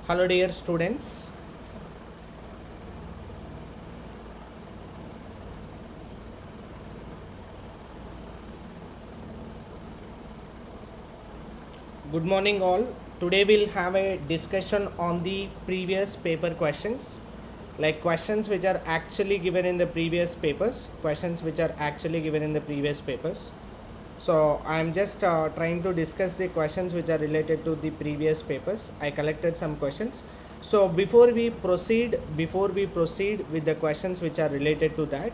Hello dear students. Good morning all. Today we'll have a discussion on the previous paper questions, like questions which are actually given in the previous papers, So I'm just trying to discuss the questions which are related to the previous papers. I collected some questions. So before we proceed with the questions which are related to that,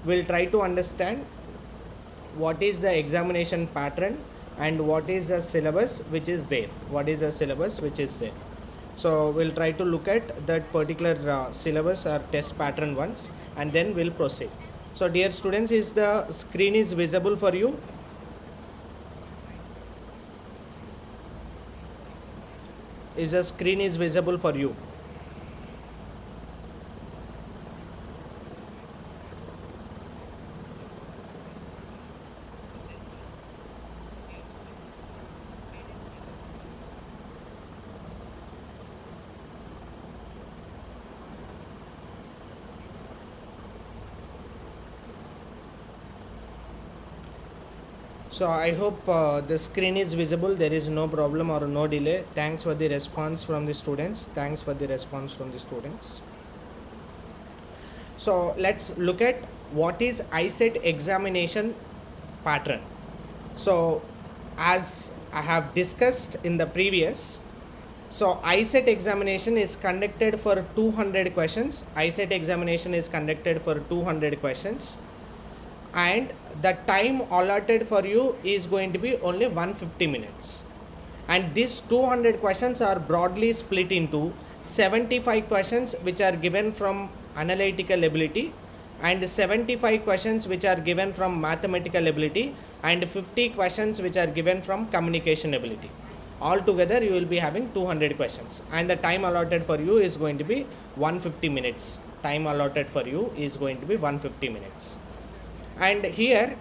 we'll try to understand what is the examination pattern and what is the syllabus which is there. So we'll try to look at that particular syllabus or test pattern once, and then we'll proceed. So dear students, is the screen is visible for you? Is the screen is visible for you? So I hope the screen is visible. There is no problem or no delay. Thanks for the response from the students. So let's look at what is Icet examination pattern. So as I have discussed in the previous, so Icet examination is conducted for 200 questions. And the time allotted for you is going to be only 150 minutes. And these 200 questions are broadly split into 75 questions which are given from analytical ability, and 75 questions which are given from mathematical ability, and 50 questions which are given from communication ability. Altogether you will be having 200 questions, and the time allotted for you is going to be 150 minutes. And here,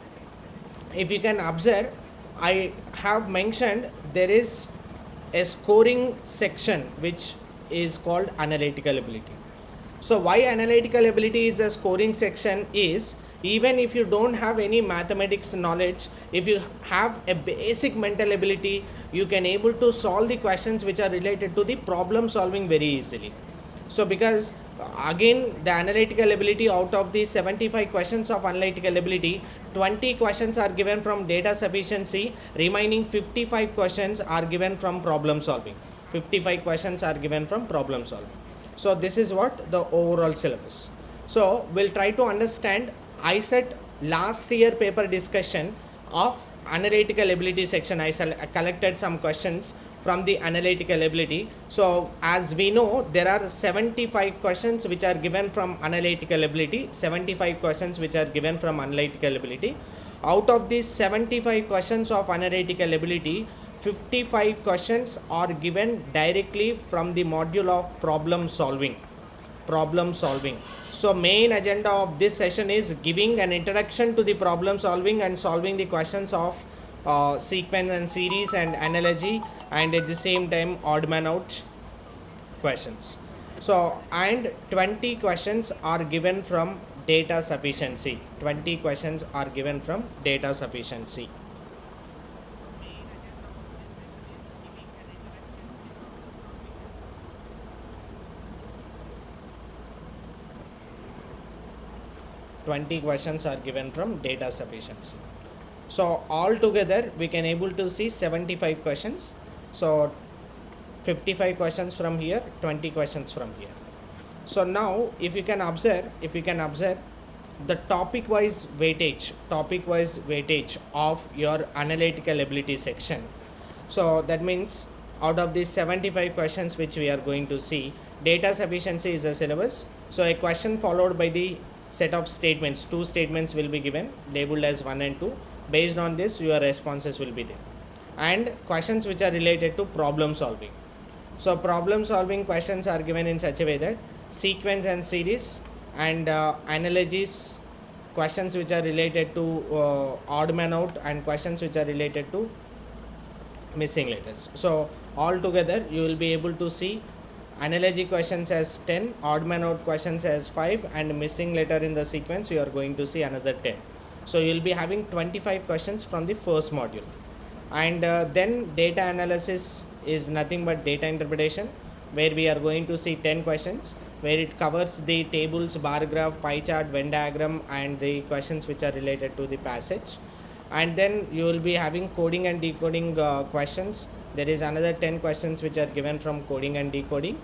if you can observe, I have mentioned there is a scoring section which is called analytical ability. So why analytical ability is a scoring section is, even if you don't have any mathematics knowledge, if you have a basic mental ability, you can able to solve the questions which are related to the problem solving very easily. So because again, the analytical ability, out of the 75 questions of analytical ability, 20 questions are given from data sufficiency, remaining 55 questions are given from problem solving. So this is what the overall syllabus. So we'll try to understand Icet last year paper discussion of analytical ability section. I collected some questions from the analytical ability. So as we know, there are 75 questions which are given from analytical ability. Out of these 75 questions of analytical ability, 55 questions are given directly from the module of problem solving. So main agenda of this session is giving an introduction to the problem solving and solving the questions of sequence and series and analogy, and at the same time odd man out questions. So and 20 questions are given from data sufficiency. 20 questions are given from data sufficiency. So altogether we can able to see 75 questions. So 55 questions from here, 20 questions from here. So now if you can observe the topic wise weightage of your analytical ability section. So that means out of these 75 questions which we are going to see, data sufficiency is the syllabus. So a question followed by the set of statements, two statements will be given labeled as 1 and 2. Based on this, your responses will be there. And questions which are related to problem solving. So problem solving questions are given in such a way that sequence and series and analogies, questions which are related to odd man out, and questions which are related to missing letters. So altogether you will be able to see analogy questions as 10, odd man out questions as 5, and missing letter in the sequence you are going to see another 10. So you will be having 25 questions from the first module. And then data analysis is nothing but data interpretation, where we are going to see 10 questions, where it covers the tables, bar graph, pie chart, Venn diagram, and the questions which are related to the passage. And then you will be having coding and decoding questions. There is another 10 questions which are given from coding and decoding.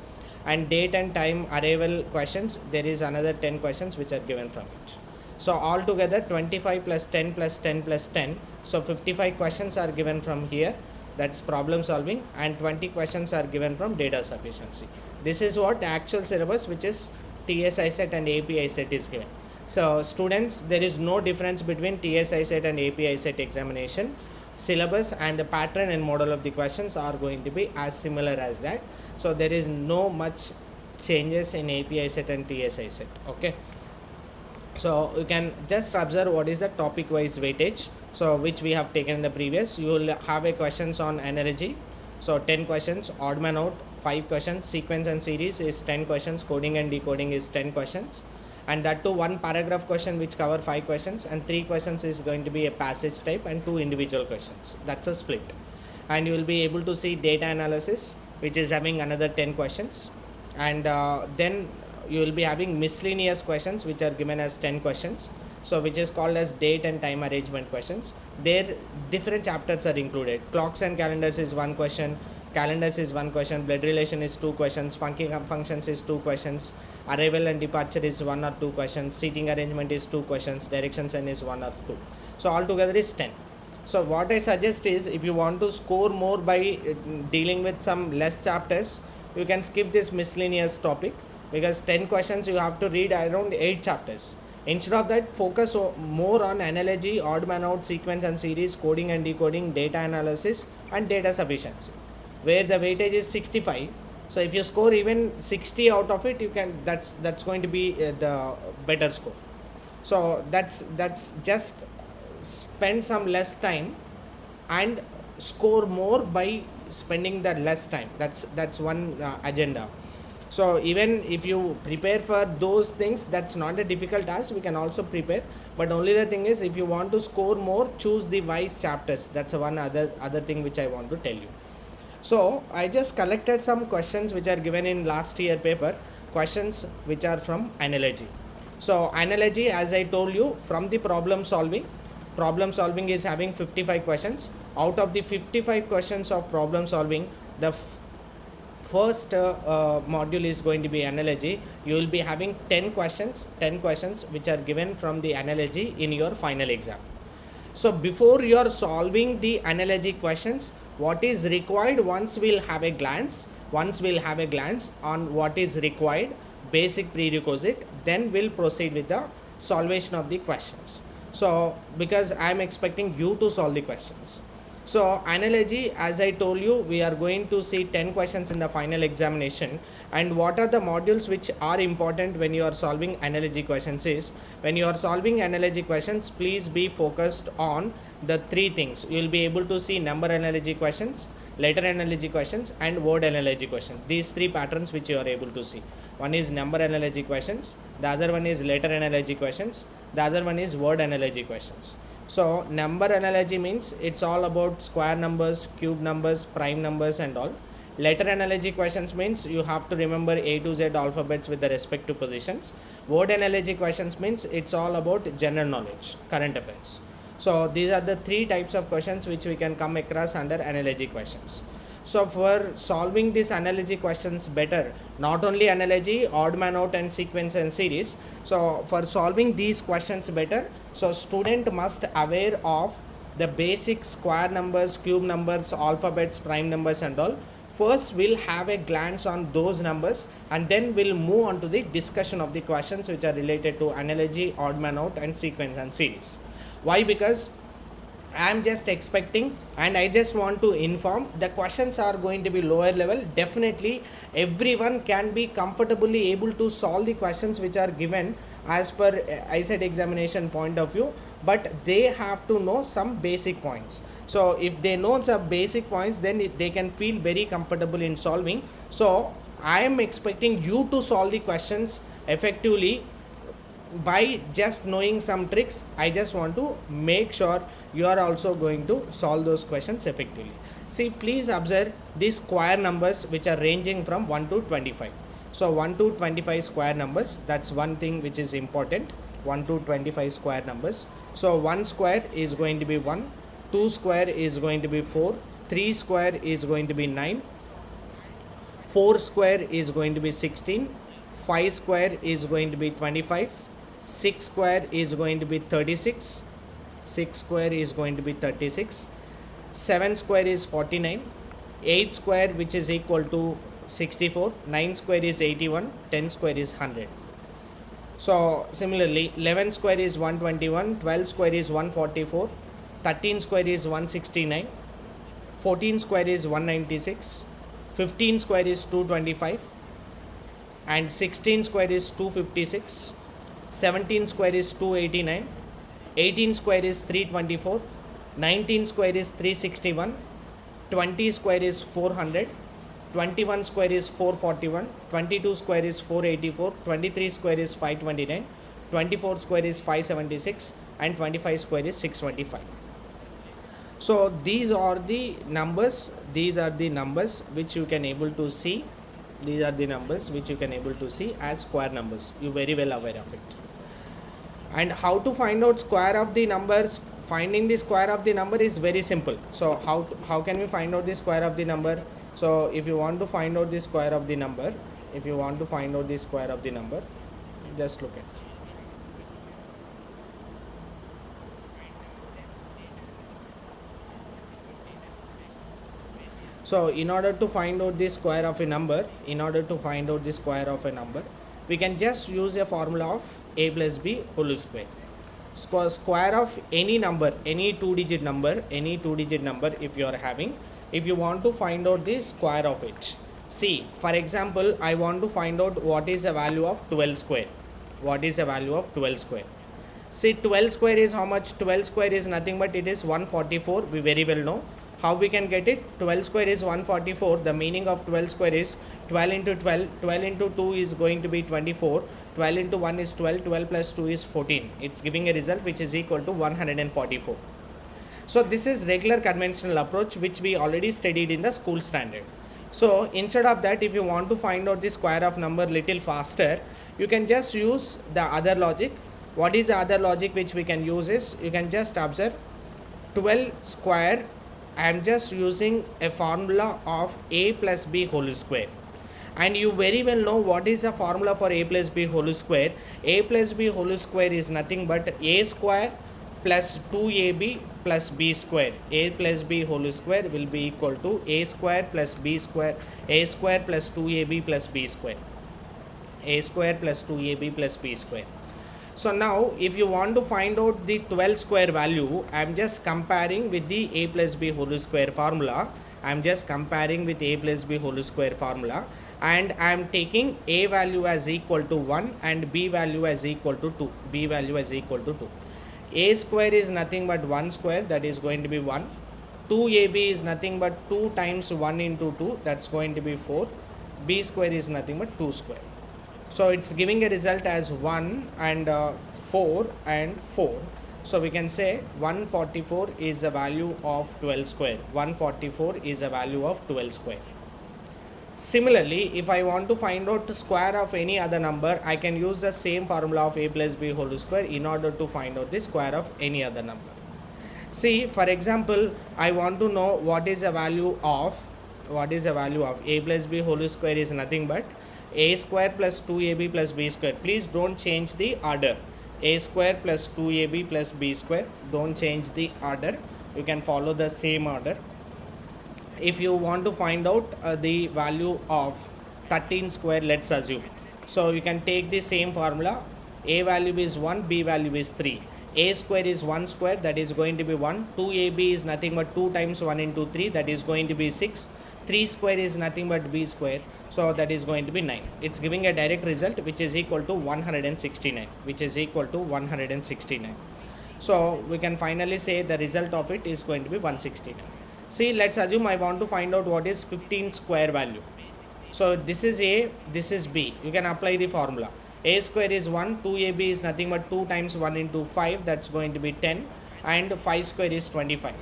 And date and time arrival questions, there is another 10 questions which are given from it. So altogether 25 plus 10 plus 10 plus 10, so 55 questions are given from here, that's problem solving, and 20 questions are given from data sufficiency. This is what actual syllabus, which is TS Icet and AP Icet, is given. So students, there is no difference between TS Icet and AP Icet examination. Syllabus and the pattern and model of the questions are going to be as similar as that. So there is no much changes in AP Icet and TS Icet. Okay. So you can just observe what is the topic wise weightage, so which we have taken in the previous. You will have a questions on analogy, so 10 questions, odd man out 5 questions, sequence and series is 10 questions, coding and decoding is 10 questions, and that too one paragraph question which cover 5 questions, and 3 questions is going to be a passage type, and 2 individual questions. That's a split. And you will be able to see data analysis, which is having another 10 questions, and then you will be having miscellaneous questions which are given as 10 questions, so which is called as date and time arrangement questions. There different chapters are included. Clocks and calendars is 1 question, calendars is 1 question, blood relation is 2 questions, funky functions is 2 questions, arrival and departure is 1 or 2 questions, seating arrangement is 2 questions, direction sign is 1 or 2. So altogether is 10. So what I suggest is, if you want to score more by dealing with some less chapters, you can skip this miscellaneous topic, because 10 questions you have to read around 8 chapters. Instead of that, focus more on analogy, odd man out, sequence and series, coding and decoding, data analysis, and data sufficiency, where the weightage is 65. So if you score even 60 out of it, you can, that's going to be the better score. So that's just spend some less time and score more by spending the less time. That's one agenda. So even if you prepare for those things, that's not a difficult task, we can also prepare, but only the thing is, if you want to score more, choose the wise chapters. That's one other thing which I want to tell you. So I just collected some questions which are given in last year paper, questions which are from analogy. So analogy, as I told you, from the problem solving is having 55 questions. Out of the 55 questions of problem solving, the first module is going to be analogy. You will be having 10 questions which are given from the analogy in your final exam. So before you are solving the analogy questions, what is required, once we'll have a glance on what is required, basic prerequisite, then we'll proceed with the solvation of the questions. So because I am expecting you to solve the questions. So analogy, as I told you, we are going to see 10 questions in the final examination. And what are the modules which are important when you are solving analogy questions is, when you are solving analogy questions, please be focused on the 3 things. You will be able to see number analogy questions, letter analogy questions, and word analogy questions. These 3 patterns which you are able to see. One is number analogy questions, the other one is letter analogy questions, the other one is word analogy questions. So number analogy means it's all about square numbers, cube numbers, prime numbers and all. Letter analogy questions means you have to remember A to Z alphabets with the respective positions. Word analogy questions means it's all about general knowledge, current affairs. So these are the 3 types of questions which we can come across under analogy questions. So for solving these analogy questions better, not only analogy, odd man out and sequence and series. So for solving these questions better, so student must aware of the basic square numbers, cube numbers, alphabets, prime numbers and all. First we'll have a glance on those numbers, and then we'll move on to the discussion of the questions which are related to analogy, odd man out and sequence and series. Why? Because I am just expecting, and I just want to inform, the questions are going to be lower level. Definitely everyone can be comfortably able to solve the questions which are given as per Icet examination point of view, but they have to know some basic points. So if they know some basic points, then they can feel very comfortable in solving. So I am expecting you to solve the questions effectively by just knowing some tricks. I just want to make sure you are also going to solve those questions effectively. See, please observe these square numbers which are ranging from 1 to 25. So 1 to 25 square numbers, that's one thing which is important. 1 to 25 square numbers. So 1 square is going to be 1, 2 square is going to be 4, 3 square is going to be 9, 4 square is going to be 16, 5 square is going to be 25, 6 square is going to be 36, 6 square is going to be 36, 7 square is 49, 8 square which is equal to 64, 9 square is 81, 10 square is 100. So similarly 11 square is 121, 12 square is 144, 13 square is 169, 14 square is 196, 15 square is 225, and 16 square is 256, 17 square is 289, 18 square is 324, 19 square is 361, 20 square is 400, 21 square is 441, 22 square is 484, 23 square is 529, 24 square is 576, and 25 square is 625. So these are the numbers which you can able to see. These are the numbers which you can able to see as square numbers. You very well aware of it. And how to find out square of the numbers? Finding the square of the number is very simple. So how can we find out the square of the number? So if you want to find out the square of the number, just look at. So in order to find out the square of a number, we can just use a formula of a plus b whole square. Square of any number, any two-digit number, if you are having, if you want to find out the square of it. See, for example, I want to find out what is the value of 12 square. See, 12 square is how much? 12 square is nothing but it is 144. We very well know. How we can get it? 12 square is 144. The meaning of 12 square is 12 into 12. 12 into 2 is going to be 24. 12 into 1 is 12. 12 plus 2 is 14. It's giving a result which is equal to 144. So this is regular conventional approach which we already studied in the school standard. So instead of that, if you want to find out the square of number little faster, you can just use the other logic. What is the other logic which we can use is, you can just observe 12 square. I am just using a formula of a plus b whole square. And you very well know what is the formula for a plus b whole square. A plus b whole square is nothing but a square plus 2ab plus b square. A plus b whole square will be equal to a square plus b square, a square plus 2ab plus b square, a square plus 2ab plus b square. So now if you want to find out the 12 square value, I am just comparing with the a plus b whole square formula. And I am taking a value as equal to 1 and b value as equal to 2. A square is nothing but 1 square, that is going to be 1. 2ab is nothing but 2 times 1 into 2, that's going to be 4. B square is nothing but 2 square. So it's giving a result as 1 and 4 and 4. So we can say 144 is the value of 12 square. 144 is the value of 12 square. Similarly, if I want to find out the square of any other number, I can use the same formula of a plus b whole square in order to find out the square of any other number. See, for example, I want to know what is the value of a plus b whole square is nothing but a square plus 2ab plus b square. Please don't change the order. A square plus 2ab plus b square. Don't change the order. You can follow the same order. If you want to find out the value of 13 square, let's assume. So you can take the same formula. A value is 1, b value is 3. A square is 1 square, that is going to be 1. 2ab is nothing but 2 times 1 into 3, that is going to be 6. 3 square is nothing but b square, so that is going to be 9. It's giving a direct result which is equal to 169. So we can finally say the result of it is going to be 169. See, let's assume I want to find out what is 15 square value. So this is A, this is B. You can apply the formula. A square is 1, 2ab is nothing but 2 times 1 into 5, that's going to be 10, and 5 square is 25.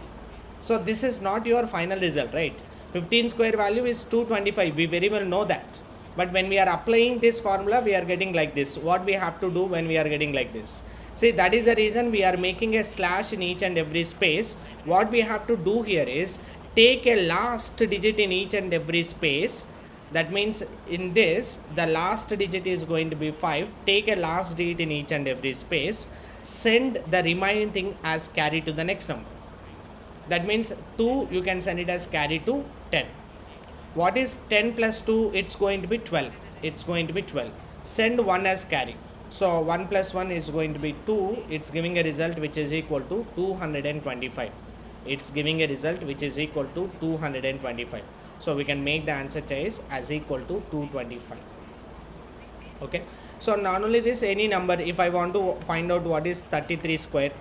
So this is not your final result, right? 15 square value is 225, we very well know that. But when we are applying this formula, we are getting like this. What we have to do when we are getting like this? See, that is the reason we are making a slash in each and every space. What we have to do here is take a last digit in each and every space. That means in this, the last digit is going to be 5. Take a last digit in each and every space. Send the remaining thing as carry to the next number. That means 2, you can send it as carry to 10. What is 10 plus 2? It's going to be 12. It's going to be 12. Send 1 as carry. So 1 plus 1 is going to be 2. It's giving a result which is equal to 225. It's giving a result which is equal to 225. So we can make the answer choice as equal to 225. Okay. So not only this, any number, if I want to find out what is 33 square,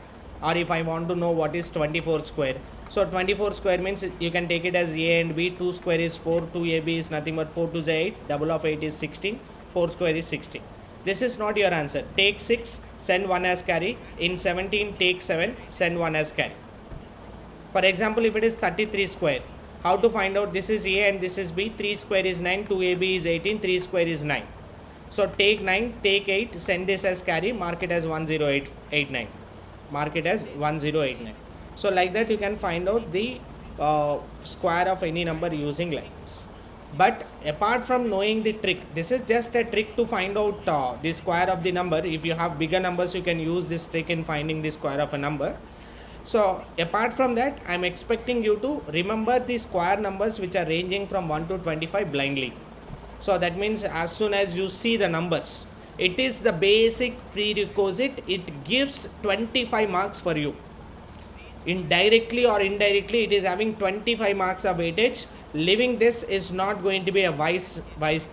or if I want to know what is 24 square. So 24 square means you can take it as A and B. 2 square is 4, 2ab is nothing but 4 to the 8, double of 8 is 16, 4 square is 16. This is not your answer. Take 6, send 1 as carry. In 17, take 7, send 1 as carry. For example, if it is 33 square, how to find out? This is A and this is B. 3 square is 9, 2ab is 18, 3 square is 9. So take 9, take 8, send this as carry, mark it as 10889. Mark it as 1089. So like that you can find out the square of any number using like this. But apart from knowing the trick, this is just a trick to find out the square of the number. If you have bigger numbers, you can use this trick in finding the square of a number. So apart from that, I am expecting you to remember the square numbers which are ranging from 1 to 25 blindly. So that means as soon as you see the numbers, it is the basic prerequisite. It gives 25 marks for you. Indirectly or indirectly, it is having 25 marks of weightage. Leaving this is not going to be a wise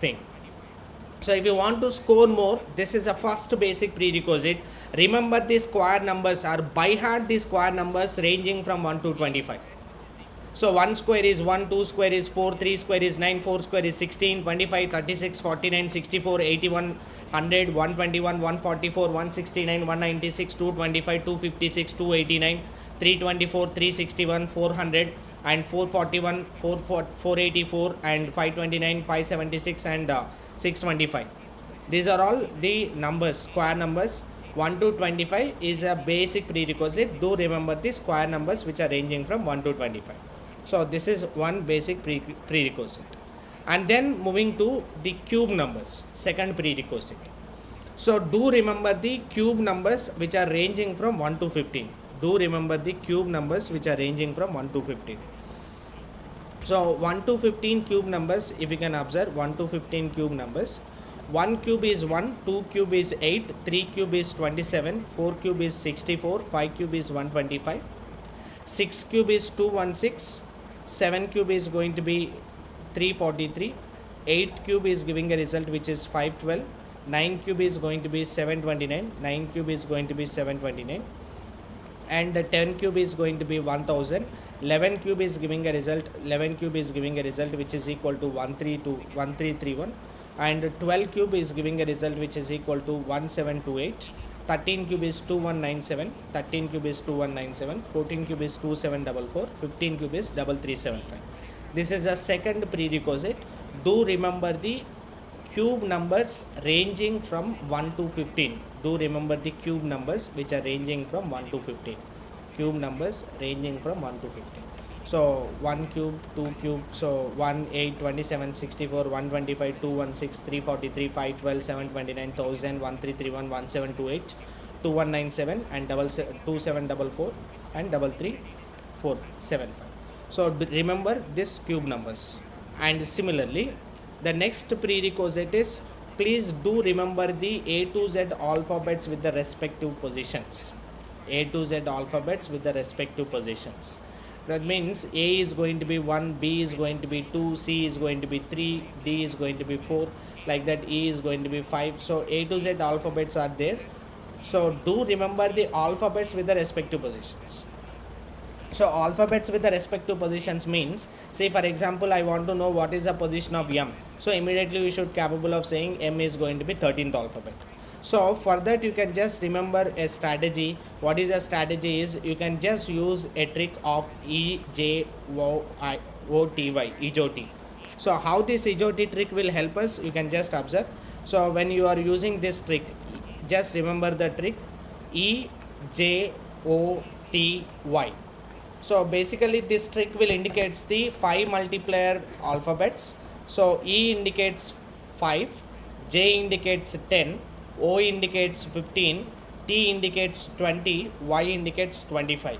thing. So if you want to score more, this is a first basic prerequisite. Remember the square numbers, or by heart the square numbers ranging from 1 to 25. So 1 square is 1, 2 square is 4, 3 square is 9, 4 square is 16, 25, 36, 49, 64, 81, 100, 121, 144, 169, 196, 225, 256, 289, 324, 361, 400, and 441, 484, and 529, 576, and 625. These are all the numbers, square numbers. 1 to 25 is a basic prerequisite. Do remember the square numbers which are ranging from 1 to 25. So this is one basic prerequisite. And then moving to the cube numbers, second prerequisite. So do remember the cube numbers which are ranging from 1 to 15. Do remember the cube numbers which are ranging from 1 to 15. So 1 to 15 cube numbers, if you can observe 1 to 15 cube numbers, 1 cube is 1, 2 cube is 8, 3 cube is 27, 4 cube is 64, 5 cube is 125, 6 cube is 216, 7 cube is going to be 343, 8 cube is giving a result which is 512, 9 cube is going to be 729, 9 cube is going to be 729, and 10 cube is going to be 1000, 11 cube is giving a result, 11 cube is giving a result which is equal to 1331, and 12 cube is giving a result which is equal to 1728, 13 cube is 2197, 13 cube is 2197, 14 cube is 2744, 15 cube is 3375. This is a second prerequisite. Do remember the cube numbers ranging from 1 to 15. Do remember the cube numbers which are ranging from 1 to 15. Cube numbers ranging from 1 to 15. So 1 cube, 2 cube, so 1, 8, 27, 64, 125, 216, 343, 512, 729, 1000, 1331, 1728, 2197, and 2744 and 33475. So remember this cube numbers. And similarly, the next prerequisite is, please do remember the A to Z alphabets with the respective positions. A to Z alphabets with the respective positions. That means A is going to be 1, B is going to be 2, C is going to be 3, D is going to be 4, like that E is going to be 5. So A to Z alphabets are there. So do remember the alphabets with the respective positions. So alphabets with the respective positions means, say for example, I want to know what is the position of M. So immediately we should capable of saying M is going to be 13th alphabet. So for that you can just remember a strategy. What is a strategy is you can just use a trick of EJOTY, EJOT. So how this EJOT trick will help us, you can just observe. So when you are using this trick, just remember the trick EJOTY. So basically this trick will indicates the 5 multiplier alphabets. So E indicates 5, J indicates 10, O indicates 15, T indicates 20, Y indicates 25.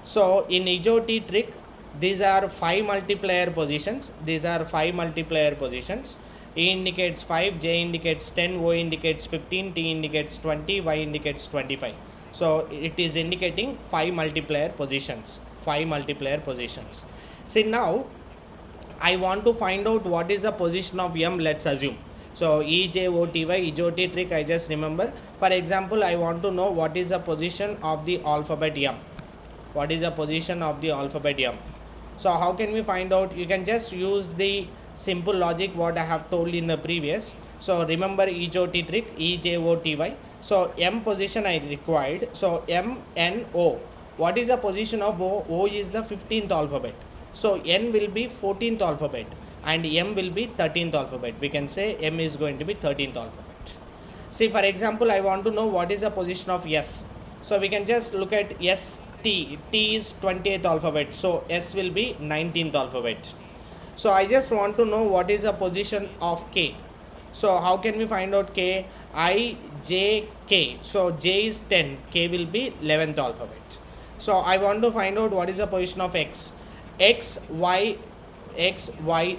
So in EJOT trick, these are 5 multiplier positions. These are 5 multiplier positions. E indicates 5, J indicates 10, O indicates 15, T indicates 20, Y indicates 25. So it is indicating 5 multiplier positions. 5 multiplier positions. See now, I want to find out what is the position of M, let's assume. So EJOTY, EJOT trick I just remember. For example, I want to know what is the position of the alphabet M. What is the position of the alphabet M? So how can we find out? You can just use the simple logic what I have told in the previous. So remember EJOT trick, EJOTY. So M position I required. So M, N, O. What is the position of O? O is the 15th alphabet. So N will be 14th alphabet and M will be 13th alphabet. We can say M is going to be 13th alphabet. See, for example, I want to know what is the position of S. So we can just look at S, T. T is 28th alphabet. So S will be 19th alphabet. So I just want to know what is the position of K. So how can we find out K? I, J, K. So J is 10. K will be 11th alphabet. So I want to find out what is the position of X. X, Y,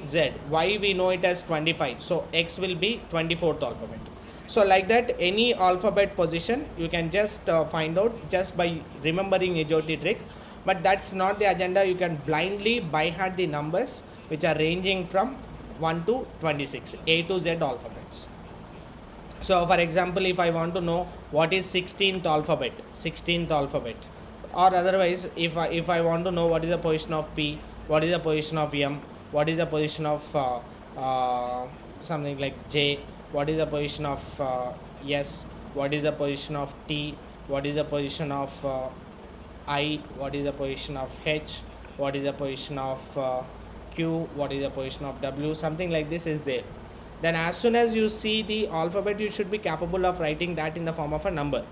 Z. Y we know it as 25. So X will be 24th alphabet. So like that, any alphabet position you can just find out just by remembering EJOT trick. But that's not the agenda. You can blindly by heart the numbers which are ranging from 1 to 26, A to Z alphabets. So for example, if I want to know what is 16th alphabet, or otherwise if I want to know what is the position of P, what is the position of M, what is the position of something like J, what is the position of S, what is the position of T, what is the position of I, what is the position of H, what is the position of Q, what is the position of W, something like this is there. Then as soon as you see the alphabet, you should be capable of writing that in the form of a number.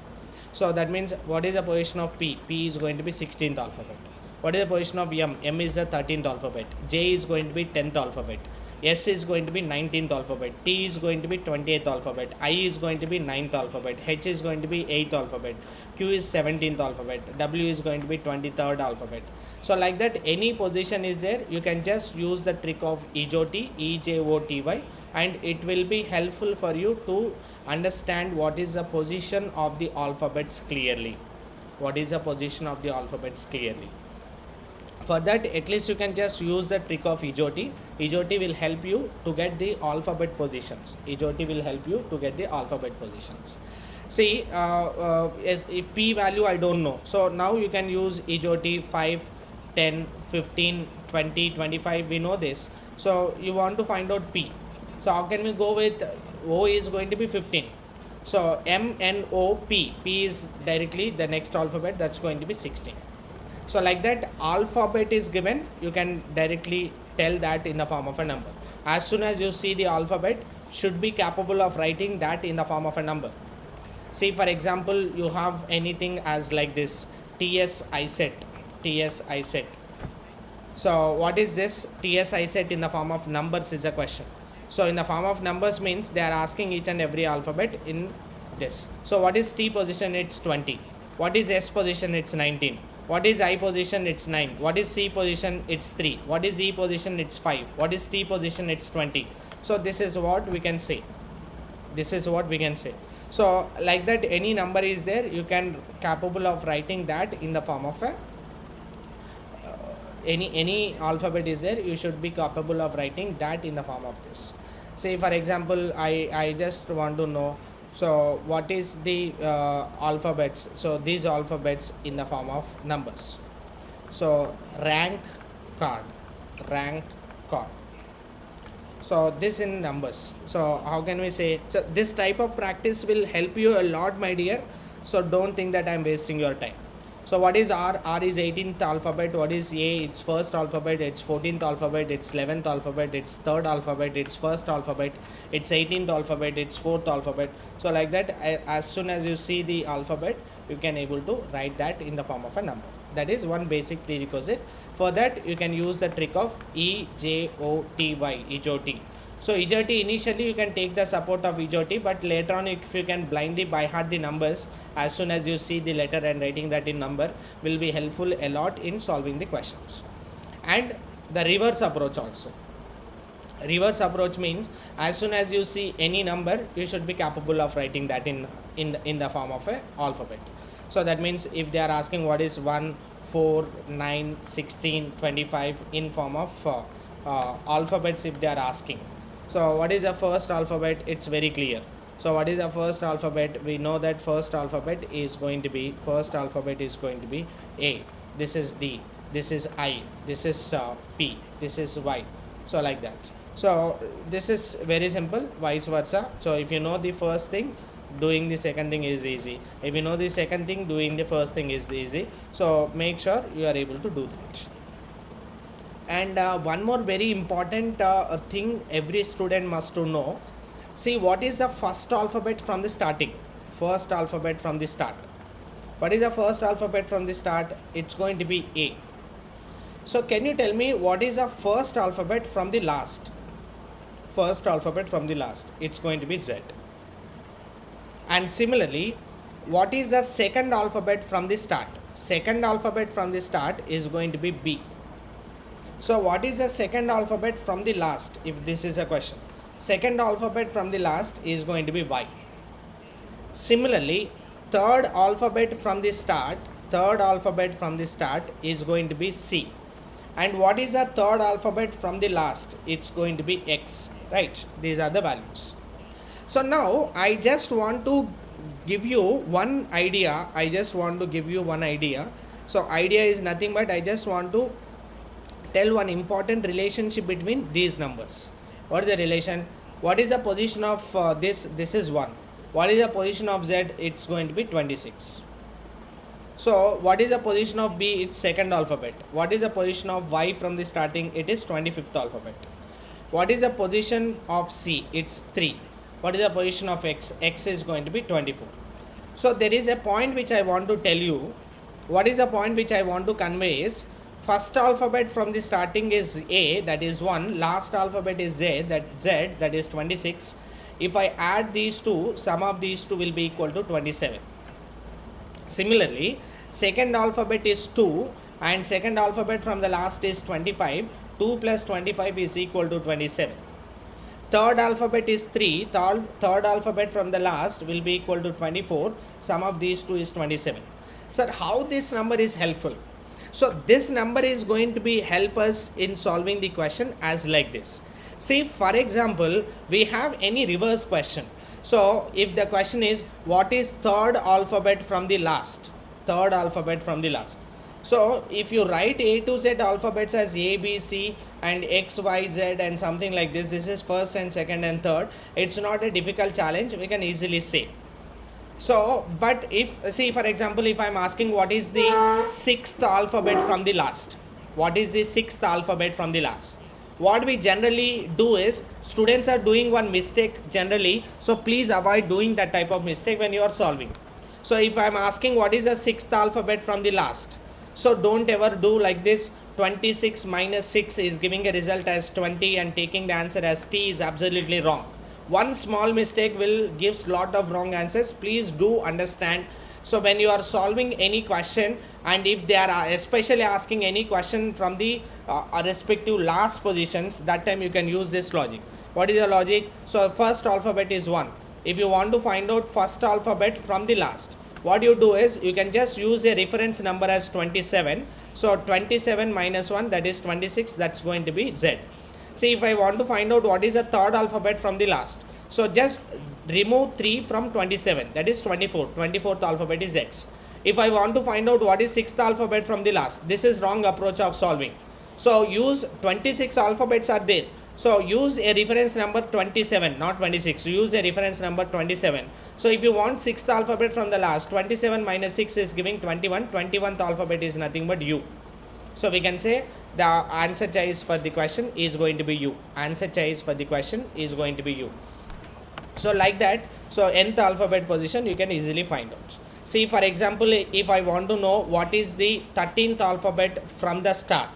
So that means what is the position of P? P is going to be 16th alphabet. What is the position of M? M is the 13th alphabet. J is going to be 10th alphabet. S is going to be 19th alphabet. T is going to be 28th alphabet. I is going to be 9th alphabet. H is going to be 8th alphabet. Q is 17th alphabet. W is going to be 23rd alphabet. So like that, any position is there, you can just use the trick of EJOT, EJOTY, and it will be helpful for you to understand what is the position of the alphabets clearly. What is the position of the alphabets clearly. For that, at least you can just use the trick of EJOT. EJOT will help you to get the alphabet positions. EJOT will help you to get the alphabet positions. See, if P value I don't know. So now you can use EJOT 5, 10, 15, 20, 25. We know this. So you want to find out P. So how can we go with O is going to be 15. So M, N, O, P. P is directly the next alphabet, that's going to be 16. So like that, alphabet is given, you can directly tell that in the form of a number. As soon as you see the alphabet, should be capable of writing that in the form of a number. See, for example, you have anything as like this, TS Icet. So what is this? TS Icet in the form of numbers is a question. So in the form of numbers means they are asking each and every alphabet in this. So what is T position? It's 20. What is S position? It's 19. What is I position? It's 9. What is C position? It's 3. What is E position? It's 5. What is T position? It's 20. So this is what we can say. So like that, any number is there, you can capable of writing that in the form of a any alphabet is there, you should be capable of writing that in the form of this. Say for example, I just want to know, so what is the alphabets? So these alphabets in the form of numbers. So rank card. So this in numbers. So how can we say? So this type of practice will help you a lot, my dear. So don't think that I'm wasting your time. So what is R? R is 18th alphabet. What is A? It's first alphabet. It's 14th alphabet. It's 11th alphabet. It's third alphabet. It's first alphabet. It's 18th alphabet. It's fourth alphabet. So like that, as soon as you see the alphabet, you can able to write that in the form of a number. That is one basic prerequisite. For that, you can use the trick of EJOTY, EJOT. So EJOT, initially you can take the support of EJOT, but later on if you can blindly by heart the numbers, as soon as you see the letter and writing that in number, will be helpful a lot in solving the questions. And the reverse approach also. Reverse approach means as soon as you see any number, you should be capable of writing that in the form of a alphabet. So that means if they are asking what is 1, 4, 9, 16, 25 in form of alphabets, if they are asking. So what is the first alphabet? It's very clear. So what is the first alphabet? We know that first alphabet is going to be A. This is D. This is I. This is P. This is Y. So like that. So this is very simple, vice versa. So if you know the first thing, doing the second thing is easy. If you know the second thing, doing the first thing is easy. So make sure you are able to do that. And one more very important thing every student must to know. See, what is the first alphabet from the starting? First alphabet from the start. What is the first alphabet from the start? It's going to be A. So can you tell me what is the first alphabet from the last? First alphabet from the last. It's going to be Z. And similarly, what is the second alphabet from the start? Second alphabet from the start is going to be B. So what is the second alphabet from the last, if this is a question? Second alphabet from the last is going to be Y. Similarly, third alphabet from the start is going to be C. And what is the third alphabet from the last? It's going to be X, right? These are the values. So now I just want to give you one idea. So idea is nothing but I just want to tell one important relationship between these numbers. What is the relation? What is the position of this? This is 1. What is the position of Z? It's going to be 26. So what is the position of B? It's second alphabet. What is the position of Y from the starting? It is 25th alphabet. What is the position of C? It's 3. What is the position of X? X is going to be 24. So there is a point which I want to tell you. What is the point which I want to convey is, first alphabet from the starting is A, that is 1. Last alphabet is Z, that is 26. If I add these two, sum of these two will be equal to 27. Similarly, second alphabet is 2 and second alphabet from the last is 25. 2 plus 25 is equal to 27. Third alphabet is 3. Third alphabet from the last will be equal to 24. Sum of these two is 27. So how this number is helpful? So this number is going to be help us in solving the question as like this. See, for example, we have any reverse question. So if the question is what is third alphabet from the last? Third alphabet from the last. So if you write A to Z alphabets as A, B, C and X, Y, Z and something like this, this is first and second and third. It's not a difficult challenge, we can easily say. So, but if, see for example, if I am asking what is the sixth alphabet from the last? What is the sixth alphabet from the last? What we generally do is, students are doing one mistake generally, so please avoid doing that type of mistake when you are solving. So if I am asking what is the sixth alphabet from the last, so don't ever do like this. 26 minus 6 is giving a result as 20 and taking the answer as T is absolutely wrong. One small mistake will gives lot of wrong answers. Please do understand. So when you are solving any question and if they are especially asking any question from the respective last positions, that time you can use this logic. What is the logic? So first alphabet is 1. If you want to find out first alphabet from the last, what you do is you can just use a reference number as 27. So 27 minus 1, that is 26, that's going to be Z. See, if I want to find out what is the third alphabet from the last, so just remove 3 from 27, that is 24. 24th alphabet is X. If I want to find out what is sixth alphabet from the last, this is wrong approach of solving. So use 26 alphabets are there. So use a reference number 27, not 26. Use a reference number 27. So if you want sixth alphabet from the last, 27 minus 6 is giving 21. 21th alphabet is nothing but U. So we can say the answer choice for the question is going to be U. Answer choice for the question is going to be U. So like that, so nth alphabet position you can easily find out. See, for example, if I want to know what is the 13th alphabet from the start.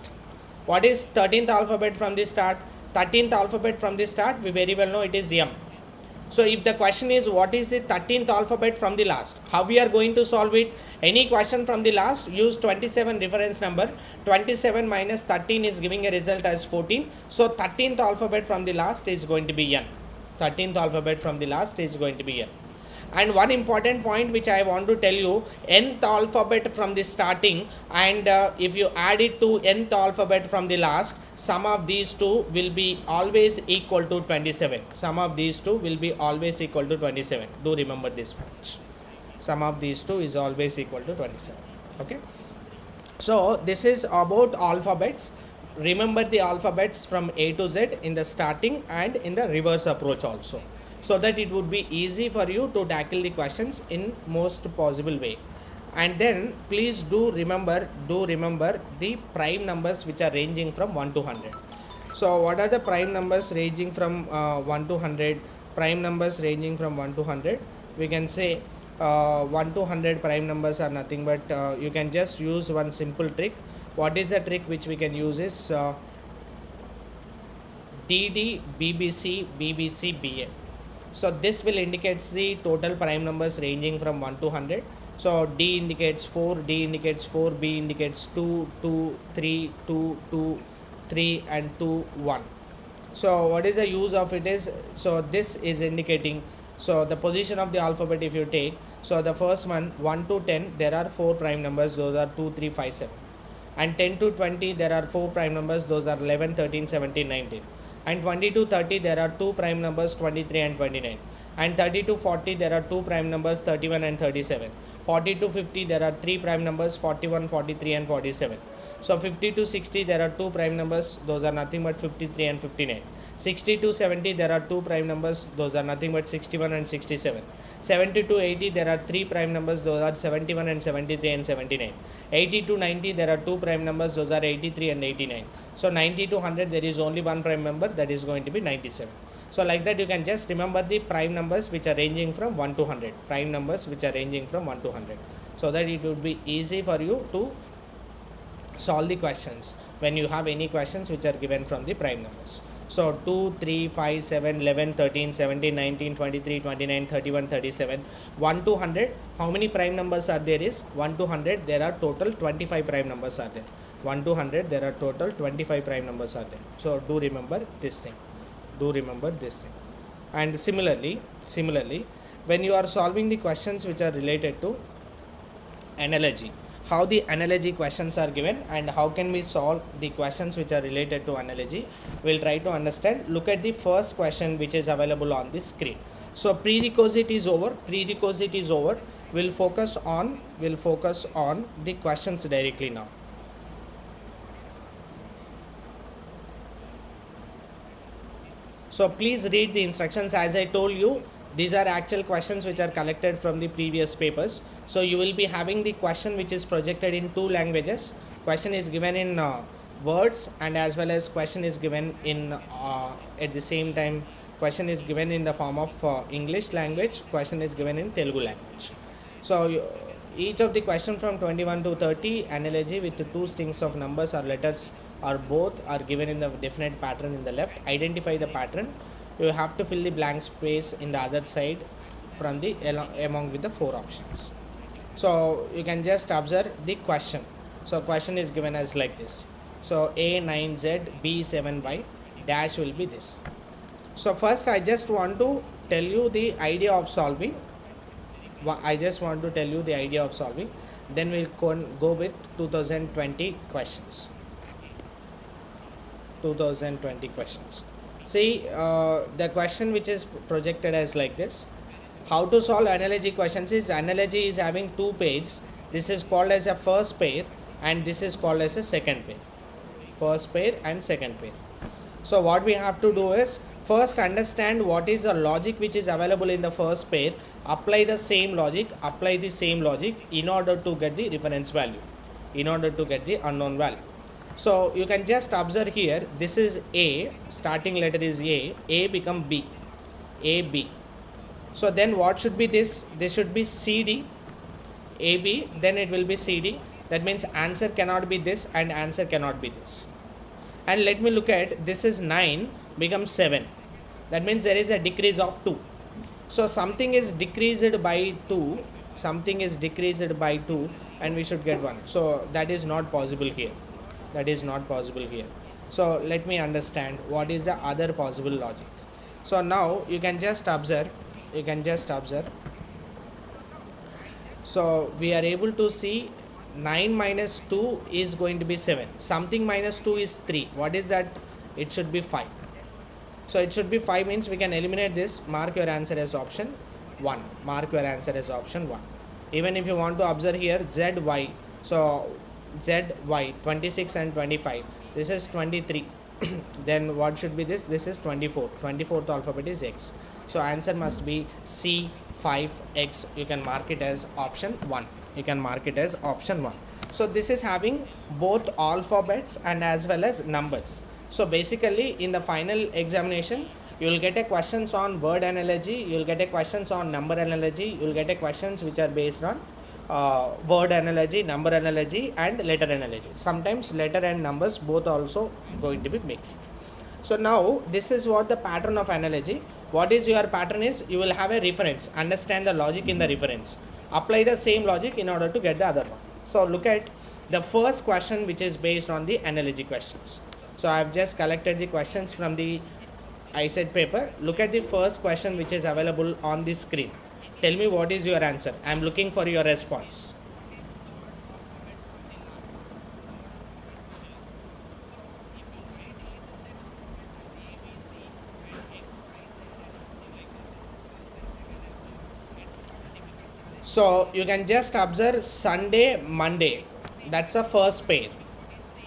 What is 13th alphabet from the start? 13th alphabet from the start, we very well know it is M. So if the question is what is the 13th alphabet from the last, how we are going to solve it? Any question from the last, use 27 reference number. 27 minus 13 is giving a result as 14. So 13th alphabet from the last is going to be N. 13th alphabet from the last is going to be N. And one important point which I want to tell you, nth alphabet from the starting, and if you add it to nth alphabet from the last, sum of these two will be always equal to 27. Sum of these two will be always equal to 27. Do remember this point. Sum of these two is always equal to 27. Okay. So this is about alphabets. Remember the alphabets from A to Z in the starting and in the reverse approach also, so that it would be easy for you to tackle the questions in most possible way. And then please do remember the prime numbers which are ranging from 1 to 100. So what are the prime numbers ranging from 1 to 100? Prime numbers ranging from 1 to 100, we can say 1 to 100 prime numbers are nothing but you can just use one simple trick. What is the trick which we can use is DD, BBC, BBC, BA. So this will indicates the total prime numbers ranging from 1 to 100. So D indicates 4, D indicates 4, B indicates 2, 2, 3, 2, 2, 3 and 2, 1. So what is the use of it is, so this is indicating, so the position of the alphabet if you take, so the first one 1 to 10 there are 4 prime numbers, those are 2, 3, 5, 7. And 10 to 20 there are 4 prime numbers, those are 11, 13, 17, 19. And 20 to 30 there are 2 prime numbers, 23 and 29. And 30 to 40 there are 2 prime numbers, 31 and 37. 40 to 50 there are 3 prime numbers, 41, 43 and 47. So 50 to 60 there are 2 prime numbers, those are nothing but 53 and 59. 60 to 70 there are 2 prime numbers, those are nothing but 61 and 67. 70 to 80 there are 3 prime numbers, those are 71 and 73 and 79. 80 to 90 there are 2 prime numbers, those are 83 and 89. So 90 to 100 there is only one prime number, that is going to be 97. So like that you can just remember the prime numbers which are ranging from 1 to 100. Prime numbers which are ranging from 1 to 100. So that it would be easy for you to solve the questions when you have any questions which are given from the prime numbers. So 2, 3, 5, 7, 11, 13, 17, 19, 23, 29, 31, 37. 1 to 100, how many prime numbers are there is? 1 to 100, there are total 25 prime numbers are there. 1 to 100, there are total 25 prime numbers are there. So do remember this thing. Do remember this thing. And similarly, when you are solving the questions which are related to analogy, how the analogy questions are given and how can we solve the questions which are related to analogy, we'll try to understand. Look at the first question which is available on the screen. So prerequisite is over. We'll focus on the questions directly now. So please read the instructions. As I told you, these are actual questions which are collected from the previous papers. So you will be having the question which is projected in 2 languages. Question is given in words, and as well as question is given in at the same time question is given in the form of English language, question is given in Telugu language. So each of the question from 21 to 30 analogy with 2 strings of numbers or letters or both are given in the definite pattern in the left. Identify the pattern. You have to fill the blank space in the other side from the among with the 4 options. So you can just observe the question. So question is given as like this. So A 9Z B 7Y dash will be this. So first I just want to tell you the idea of solving. Then we'll go with 2020 questions. 2020 questions. See, the question which is projected as like this. How to solve analogy questions is, analogy is having 2 pairs. This is called as a first pair and this is called as a second pair. First pair and second pair. So what we have to do is first understand what is the logic which is available in the first pair, apply the same logic, in order to get the reference value, in order to get the unknown value. So you can just observe here, this is A, starting letter is A become B, A, B. So then what should be this? This should be CD, AB, then it will be CD. That means answer cannot be this and answer cannot be this. And let me look at, this is 9 becomes 7. That means there is a decrease of 2. So something is decreased by 2, something is decreased by 2 and we should get 1. So that is not possible here. That is not possible here. So let me understand what is the other possible logic. So now you can just observe, so we are able to see 9 minus 2 is going to be 7. Something minus 2 is 3. What is that? It should be 5. So it should be 5 means we can eliminate this. Mark your answer as option 1. Mark your answer as option 1. Even if you want to observe here ZY. So ZY 26 and 25. This is 23. Then what should be this? This is 24. 24th alphabet is X. So answer must be C5X. You can mark it as option 1. You can mark it as option 1. So this is having both alphabets and as well as numbers. So basically in the final examination you will get a questions on word analogy, you will get a questions on number analogy, you will get a questions which are based on word analogy, number analogy and letter analogy. Sometimes letter and numbers both also going to be mixed. So now this is what the pattern of analogy. What is your pattern is, you will have a reference, understand the logic in the reference, apply the same logic in order to get the other one. So look at the first question which is based on the analogy questions. So I have just collected the questions from the Icet paper. Look at the first question which is available on the screen. Tell me what is your answer. I am looking for your response. So you can just observe Sunday, Monday. That's a first pair.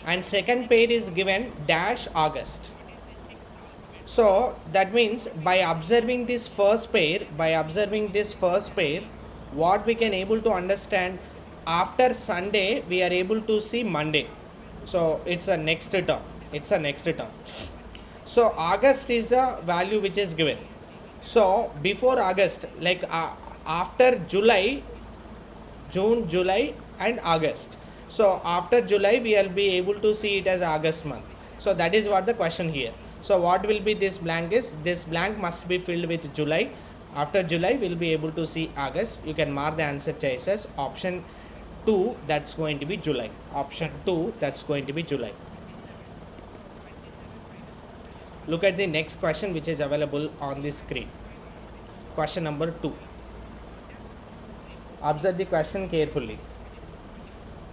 And second pair is given dash August. So that means by observing this first pair, what we can able to understand, after Sunday we are able to see Monday. So it's a next term. So August is the value which is given. So before August, like after July, June, July and August. So after July we will be able to see it as August month. So that is what the question here. So what will be this blank is, this blank must be filled with July. After July we will be able to see August. You can mark the answer choice as option 2, that's going to be July. Option 2, that's going to be July. Look at the next question which is available on the screen. Question number 2. Observe the question carefully.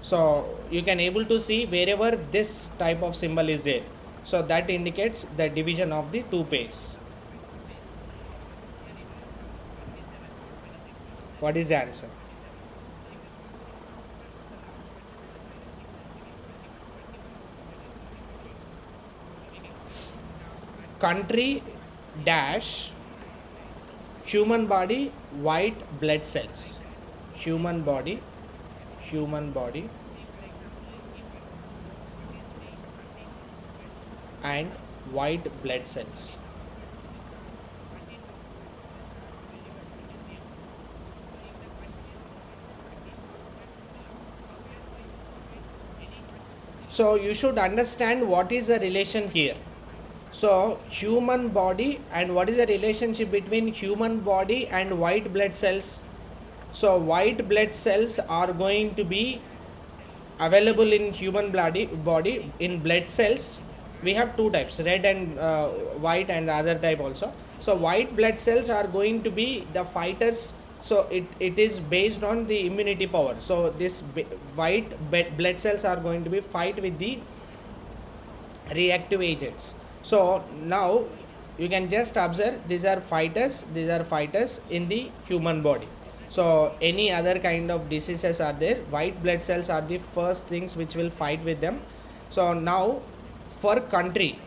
So you can able to see wherever this type of symbol is there. So that indicates the division of the two pairs. What is the answer? Country dash human body white blood cells. Human body and white blood cells. So you should understand what is the relation here. So human body, and what is the relationship between human body and white blood cells? So white blood cells are going to be available in human body. In blood cells we have two types, red and white, and the other type also. So white blood cells are going to be the fighters. So it is based on the immunity power. So this white blood cells are going to be fight with the reactive agents. So now you can just observe, these are fighters in the human body. So any other kind of diseases are there, white blood cells are the first things which will fight with them. So now for country,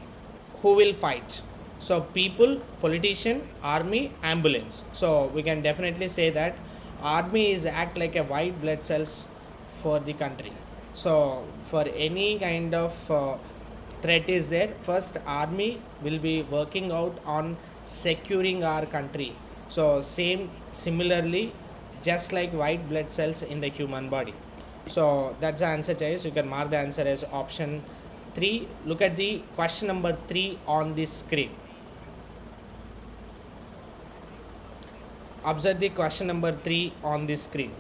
who will fight? So people, politician, army, ambulance. So we can definitely say that army is act like a white blood cells for the country. So for any kind of threat is there, first army will be working out on securing our country. So similarly, just like white blood cells in the human body. So that's the answer, guys. You can mark the answer as option 3. Look at the question number 3 on the screen. Observe the question number 3 on the screen.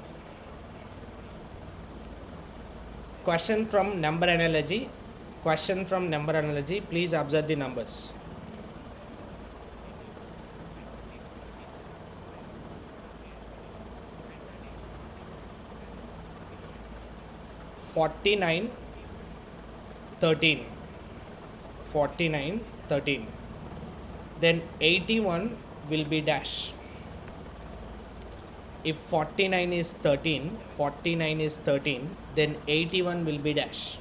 Question from number analogy. Question from number analogy. Please observe the numbers. 49, 13. 49, 13. Then 81 will be dash. If 49 is 13, 49 is 13, then 81 will be dash.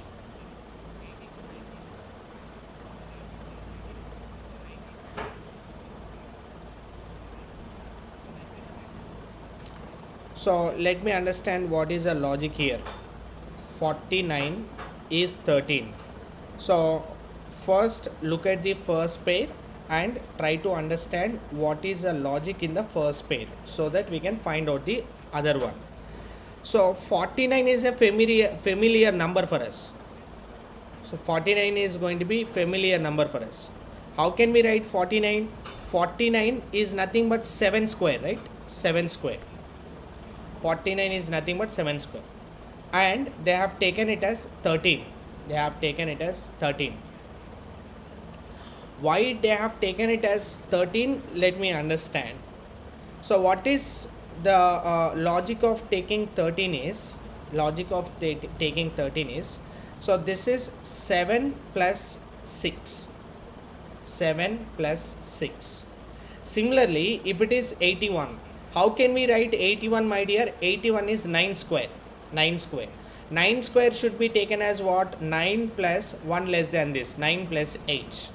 So let me understand what is the logic here. 49 is 13. So first look at the first pair and try to understand what is the logic in the first pair so that we can find out the other one. So 49 is a familiar number for us. So 49 is going to be familiar number for us. How can we write 49? 49 is nothing but 7 square, right? 7 square. 49 is nothing but 7 square. And they have taken it as 13. They have taken it as 13. Why they have taken it as 13? Let me understand. So what is the logic of taking 13 is, taking 13 is, so this is 7 plus 6. 7 plus 6. Similarly, if it is 81, how can we write 81, my dear? 81 is 9 square. 9 square. 9 square should be taken as what? 9 plus 1 less than this. 9 plus 8.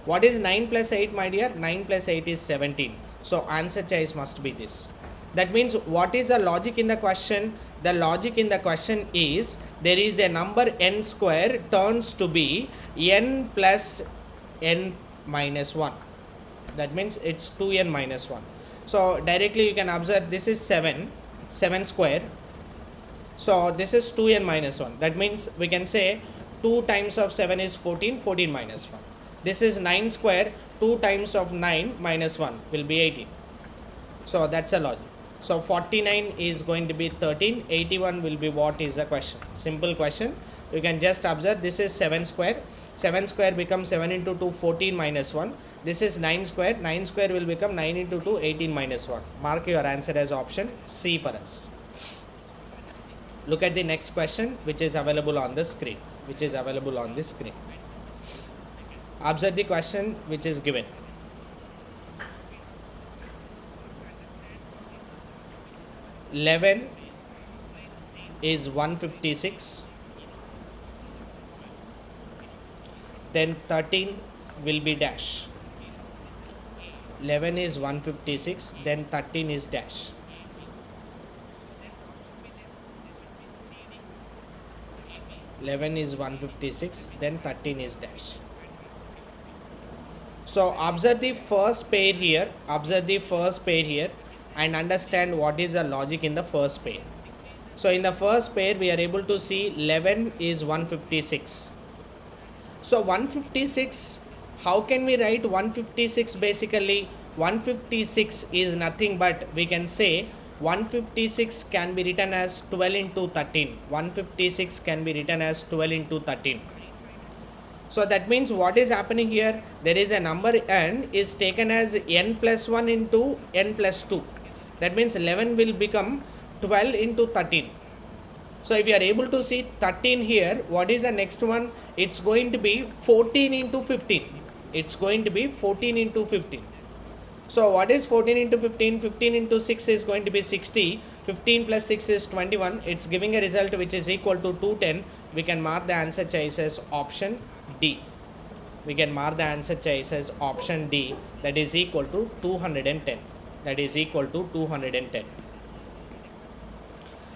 What is 9 plus 8, my dear? 9 plus 8 is 17. So answer choice must be this. That means what is the logic in the question? The logic in the question is there is a number n square turns to be n plus n minus 1. That means it's 2n minus 1. So directly you can observe this is 7 square. So this is 2n minus 1. That means we can say 2 times of 7 is 14, 14 minus 1. This is 9 square, 2 times of 9 minus 1 will be 18. So that's the logic. So 49 is going to be 13, 81 will be what is the question. Simple question. You can just observe this is 7 square. 7 square becomes 7 into 2, 14 minus 1. This is 9 square. 9 square will become 9 into 2, 18 minus 1. Mark your answer as option C for us. Look at the next question which is available on the screen. Observe the question which is given. "11 is 156. Then 13 will be dash. 11 is 156. Then 13 is dash. "11 is 156. Then 13 is dash." So observe the first pair here. And understand what is the logic in the first pair. So in the first pair we are able to see 11 is 156. So 156, how can we write 156 basically? 156 is nothing but we can say 156 can be written as 12 into 13. 156 can be written as 12 into 13. So that means what is happening here? There is a number n is taken as n plus 1 into n plus 2. That means 11 will become 12 into 13. So if you are able to see 13 here, what is the next one? It's going to be 14 into 15. It's going to be 14 into 15. So what is 14 into 15? 15 into 6 is going to be 60. 15 plus 6 is 21. It's giving a result which is equal to 210. We can mark the answer choice as option D. we can mark the answer choice as option D, that is equal to 210. That is equal to 210.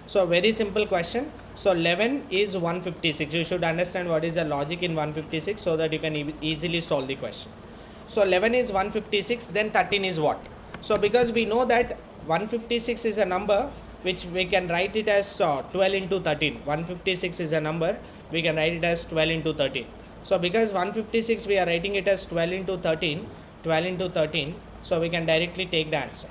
So very simple question. So 11 is 156. You should understand what is the logic in 156 so that you can easily solve the question. So 11 is 156, then 13 is what? So because we know that 156 is a number which we can write it as 12 into 13. 156 is a number, we can write it as 12 into 13. So because 156 we are writing it as 12 into 13, 12 into 13, so we can directly take the answer.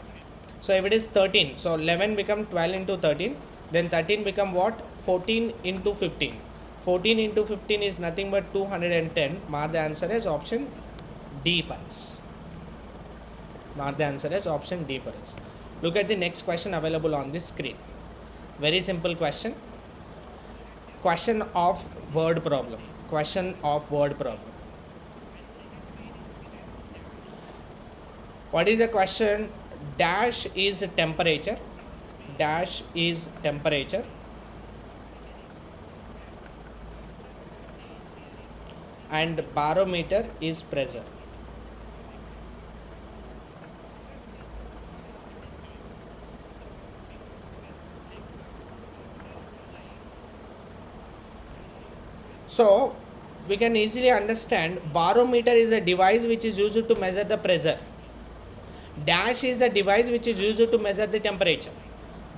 So if it is 13, so 11 become 12 into 13, then 13 become what? 14 into 15. 14 into 15 is nothing but 210. Mark the answer as option D for us. Mark the answer as option D for us. Look at the next question available on this screen. Very simple question. Question of word problem. Question of word problem. What is the question? Dash is temperature. Dash is temperature. And barometer is pressure. So we can easily understand barometer is a device which is used to measure the pressure. Dash is a device which is used to measure the temperature.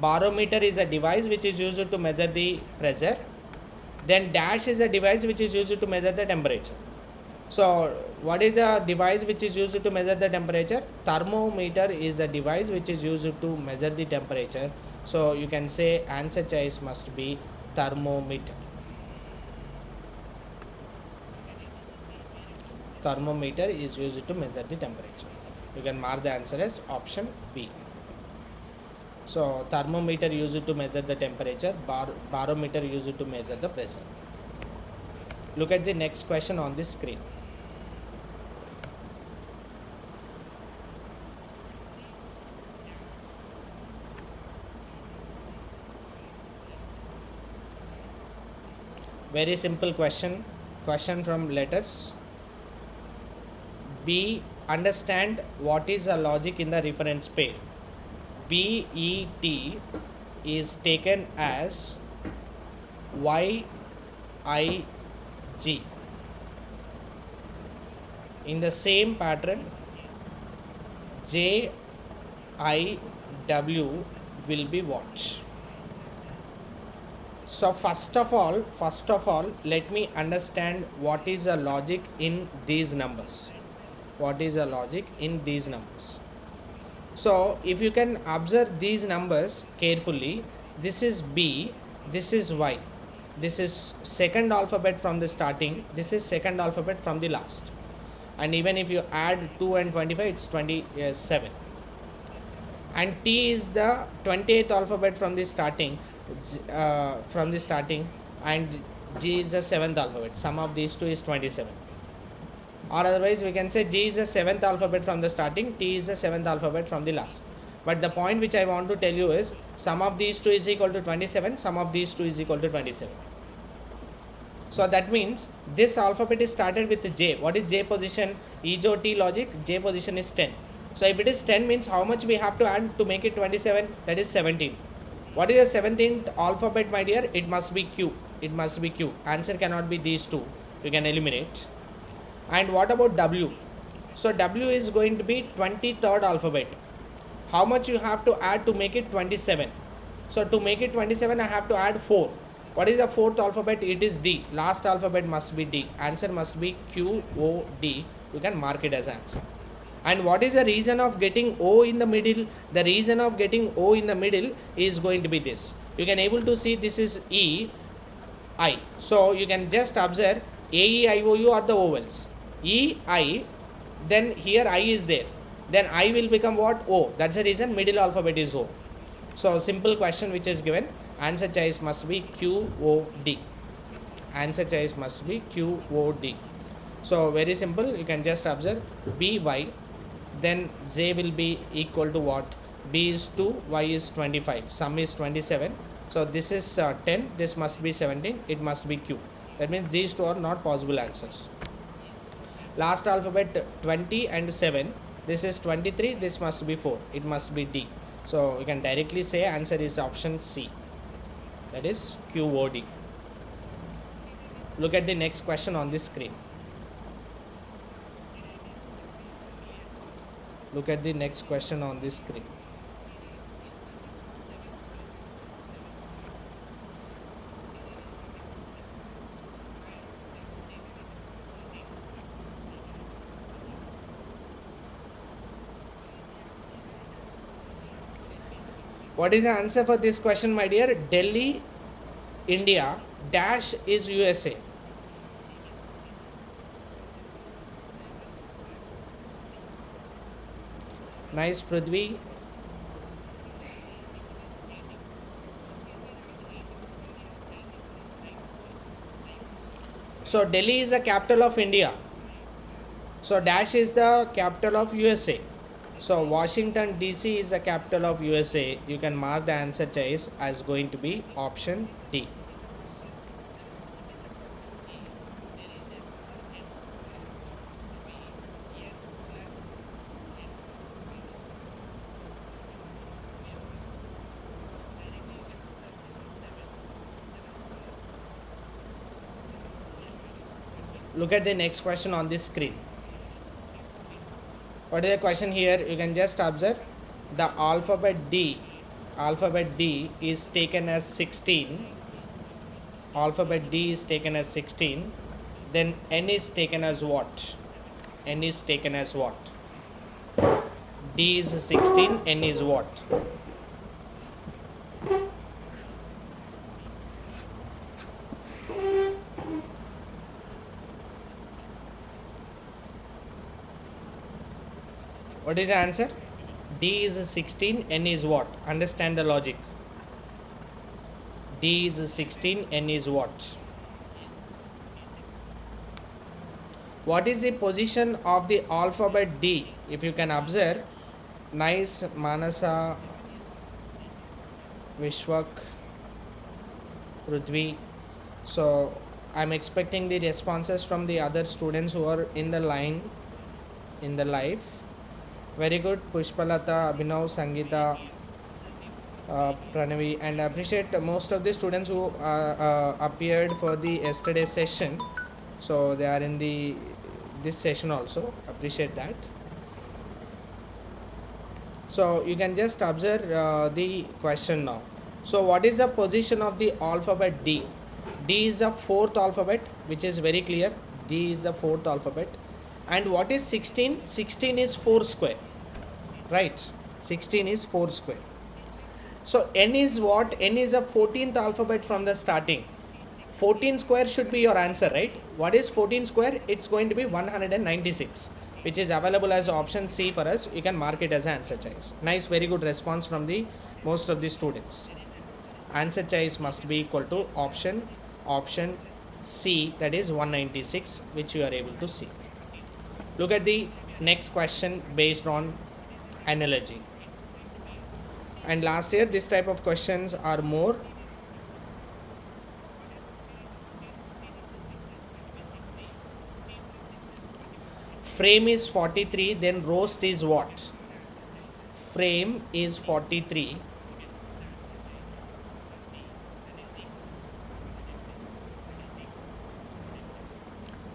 Barometer is a device which is used to measure the pressure. Then dash is a device which is used to measure the temperature. So what is a device which is used to measure the temperature? Thermometer is a device which is used to measure the temperature. So you can say answer choice must be thermometer. Thermometer is used to measure the temperature. You can mark the answer as option B. So thermometer used to measure the temperature, barometer used to measure the pressure. Look at the next question on this screen. Very simple question. Question from letters. B. Understand what is the logic in the reference pair. BET is taken as YIG. In the same pattern, JIW will be what? So first of all, let me understand what is the logic in these numbers. What is the logic in these numbers? So if you can observe these numbers carefully, this is B, this is Y. This is second alphabet from the starting, this is second alphabet from the last. And even if you add 2 and 25, it's 27. And T is the 28th alphabet from the starting, and G is the 7th alphabet. Sum of these two is 27. Or otherwise we can say G is the 7th alphabet from the starting, T is the 7th alphabet from the last. But the point which I want to tell you is sum of these two is equal to 27, sum of these two is equal to 27. So that means this alphabet is started with J. What is J position? EJOT logic, J position is 10. So if it is 10 means how much we have to add to make it 27? That is 17. What is the 17th alphabet, my dear? It must be Q. It must be Q. Answer cannot be these two. You can eliminate. And what about W? So W is going to be 23rd alphabet. How much you have to add to make it 27? So to make it 27, I have to add 4. What is the fourth alphabet? It is D. Last alphabet must be D. Answer must be QOD. You can mark it as answer. And what is the reason of getting O in the middle? The reason of getting O in the middle is going to be this. You can able to see this is E, I. So you can just observe AEIOU are the vowels. E, I, then here I is there. Then I will become what? O. That's the reason middle alphabet is O. So simple question which is given. Answer choice must be QOD. Answer choice must be QOD. So very simple. You can just observe BY. Then J will be equal to what? B is 2, Y is 25. Sum is 27. So this is 10. This must be 17. It must be Q. That means these two are not possible answers. Last alphabet 20 and 7. This is 23. This must be 4. It must be D. So you can directly say answer is option C. That is QOD. Look at the next question on the screen. Look at the next question on the screen. What is the answer for this question, my dear? Delhi, India, dash is USA. Nice, Prithvi. So Delhi is the capital of India. So dash is the capital of USA. So Washington DC is the capital of USA. You can mark the answer choice as going to be option D. Look at the next question on this screen. What is the question here? You can just observe the alphabet D is taken as 16. Alphabet D is taken as 16. Then N is taken as what? N is taken as what? D is 16, N is what? What is the answer? D is 16, N is what? Understand the logic. D is 16, N is what? What is the position of the alphabet D? If you can observe, nice, Manasa, Vishwak, Prithvi. So I'm expecting the responses from the other students who are in the line, in the live. Very good, Pushpalata, Abhinav, Sangeeta, Pranavi, and I appreciate most of the students who appeared for the yesterday's session. So they are in this session also. Appreciate that. So you can just observe the question now. So what is the position of the alphabet D? D is the fourth alphabet, which is very clear. D is the fourth alphabet. And what is 16? 16 is 4 square. Right, 16 is 4 square. So N is what? N is a 14th alphabet from the starting. 14 square should be your answer, right? What is 14 square? It's going to be 196, which is available as option C for us. You can mark it as an answer choice. Nice, very good response from the most of the students. Answer choice must be equal to option C, that is 196, which you are able to see. Look at the next question based on analogy. And last year this type of questions are more. Frame is 43, then roast is what? Frame is 43.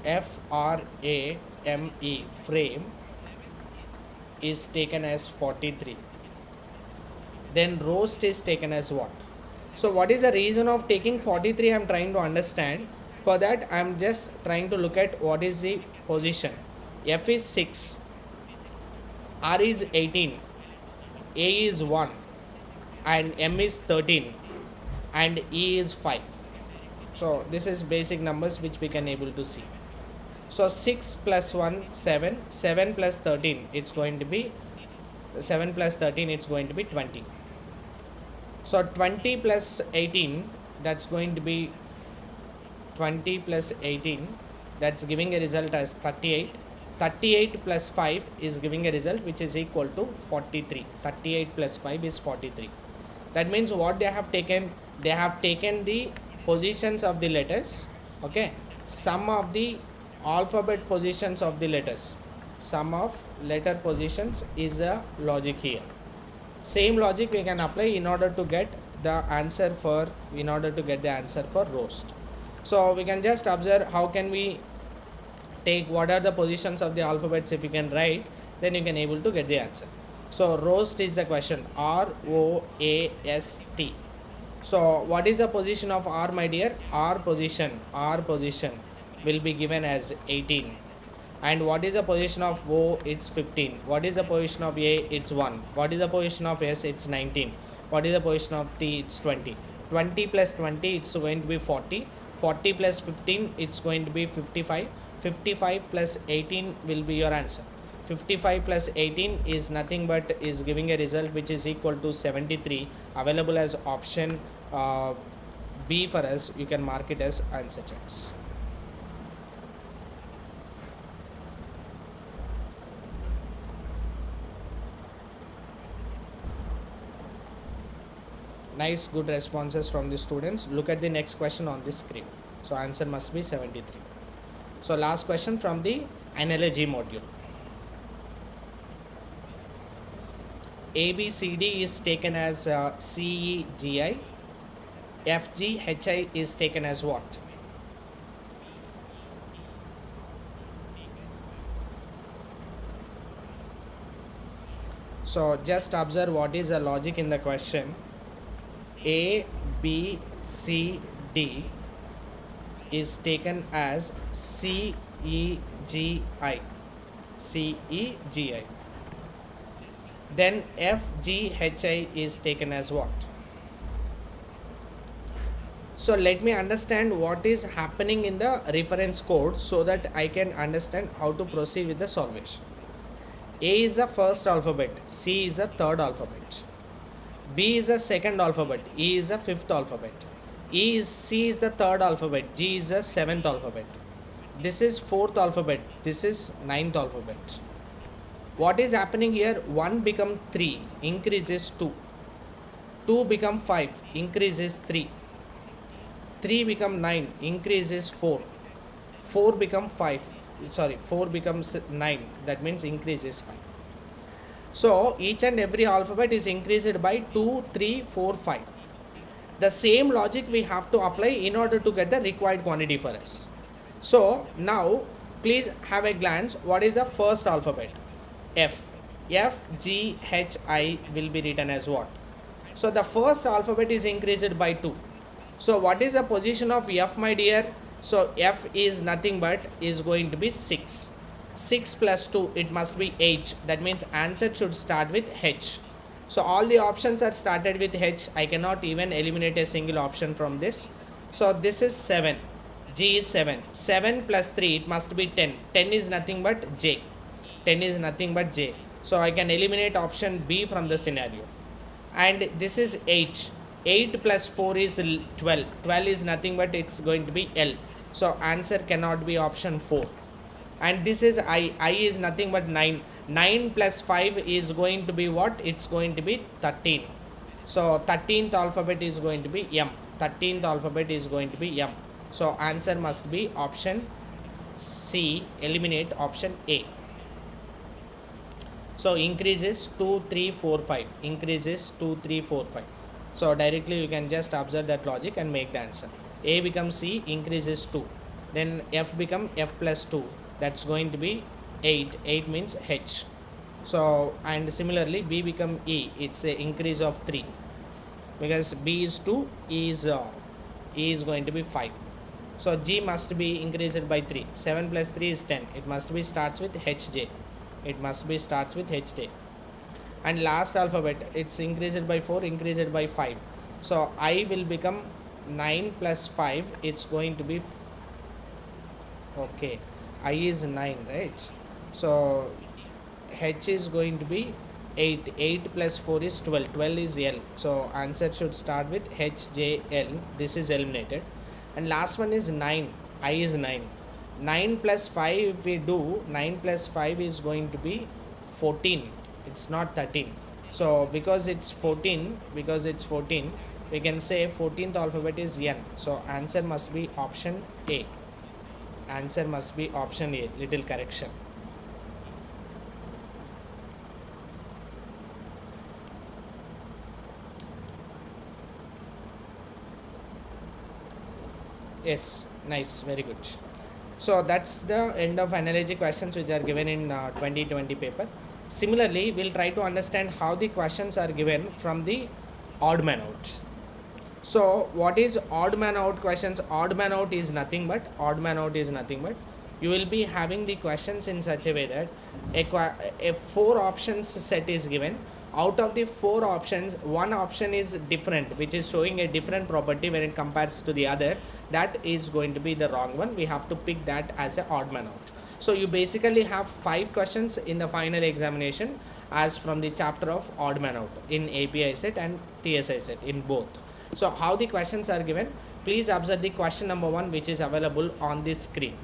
Frame, frame is taken as 43. Then roast is taken as what? So what is the reason of taking 43? I am trying to understand. For that I am just trying to look at what is the position. F is 6, R is 18, A is 1, and M is 13, and E is 5. So this is basic numbers which we can able to see. So 6 plus 1, 7, 7 plus 13, it's going to be 7 plus 13, it's going to be 20. So 20 plus 18, that's going to be 20 plus 18, that's giving a result as 38. 38 plus 5 is giving a result which is equal to 43. 38 plus 5 is 43. That means what they have taken? They have taken the positions of the letters, okay, sum of the alphabet positions of the letters. Sum of letter positions is a logic here. Same logic we can apply in order to get the answer for roast. So we can just observe how can we take what are the positions of the alphabets. If you can write, then you can able to get the answer. So roast is the question, ROAST. So what is the position of R, my dear? R position will be given as 18. And what is the position of O? It's 15. What is the position of A? It's 1. What is the position of S? It's 19. What is the position of T? It's 20. 20 plus 20, it's going to be 40. 40 plus 15, it's going to be 55. 55 plus 18 will be your answer. 55 plus 18 is nothing but is giving a result which is equal to 73, available as option B for us. You can mark it as answer checks. Nice, good responses from the students. Look at the next question on the screen. So answer must be 73. So last question from the analogy module. ABCD is taken as CEGI. FGHI is taken as what? So just observe what is the logic in the question. A, B, C, D is taken as CEGI. CEGI. Then FGHI is taken as what? So let me understand what is happening in the reference code so that I can understand how to proceed with the solvation. A is the first alphabet, C is the third alphabet, B is the second alphabet, E is the fifth alphabet, C is the third alphabet, G is the seventh alphabet. This is fourth alphabet, this is ninth alphabet. What is happening here? 1 become 3, increases 2. 2 become 5, increases 3. 3 become 9, increases 4. 4 become 5. 4 becomes 9, that means increases 5. So each and every alphabet is increased by 2, 3, 4, 5. The same logic we have to apply in order to get the required quantity for us. So now please have a glance. What is the first alphabet? F. F, G, H, I will be written as what? So the first alphabet is increased by 2. So what is the position of F, my dear? So F is nothing but is going to be 6. 6 plus 2, it must be H. That means answer should start with H. So all the options are started with H. I cannot even eliminate a single option from this. So this is 7. G is 7. 7 plus 3, it must be 10. 10 is nothing but J. 10 is nothing but J. So I can eliminate option B from the scenario. And this is H. 8 plus 4 is 12. 12 is nothing but it's going to be L. So answer cannot be option 4. And this is I. I is nothing but 9. 9 plus 5 is going to be what? It's going to be 13. So 13th alphabet is going to be M. 13th alphabet is going to be M. So answer must be option C. Eliminate option A. So increases 2, 3, 4, 5. Increases 2, 3, 4, 5. So directly you can just observe that logic and make the answer. A becomes C, increases 2. Then F become F plus 2. That's going to be 8. 8 means H. So and similarly B become E. It's a increase of 3. Because B is 2, E is going to be 5. So G must be increased by 3. 7 plus 3 is 10. It must be starts with HJ. It must be starts with HJ. And last alphabet, it's increased by 4, increased by 5. So I will become 9 plus 5. It's going to be okay. I is 9, right? So H is going to be 8. 8 plus 4 is 12. 12 is L. So answer should start with HJL. This is eliminated. And last one is 9. I is 9. 9 plus 5, if we do, 9 plus 5 is going to be 14. It's not 13. So because it's 14, we can say 14th alphabet is N. So answer must be option A. Answer must be option A. Little correction. Yes, nice, very good. So that's the end of analogy questions which are given in 2020 paper. Similarly, we'll try to understand how the questions are given from the odd man out. So what is odd man out questions? Odd man out is nothing but you will be having the questions in such a way that a four options set is given. Out of the four options, one option is different, which is showing a different property when it compares to the other. That is going to be the wrong one. We have to pick that as a odd man out. So you basically have 5 questions in the final examination as from the chapter of odd man out in API set and TSI set in both. So how the questions are given, please observe the question number 1 which is available on this screen.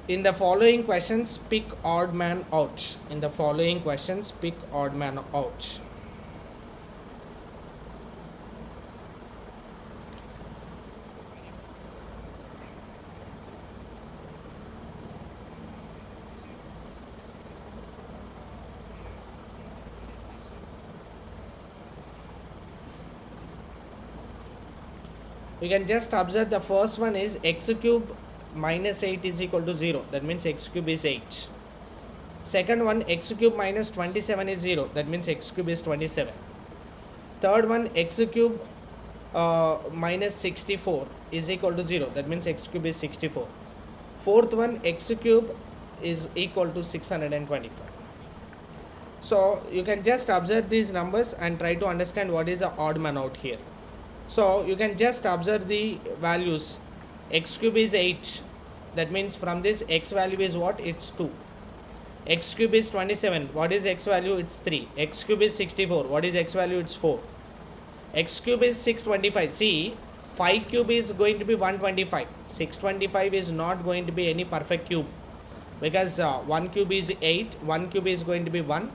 In the following questions, pick odd man out. In the following questions, pick odd man out. We can just observe the first one is x cube minus 8 is equal to 0. That means x cube is 8. Second one, x cube minus 27 is 0. That means x cube is 27. Third one, x cube minus 64 is equal to 0. That means x cube is 64. Fourth one, x cube is equal to 625. So you can just observe these numbers and try to understand what is the odd man out here. So you can just observe the values. X cube is 8. That means from this x value is what? It's 2. X cube is 27. What is x value? It's 3. X cube is 64. What is x value? It's 4. X cube is 625. See, 5 cube is going to be 125. 625 is not going to be any perfect cube, because 1 cube is 8. 1 cube is going to be 1.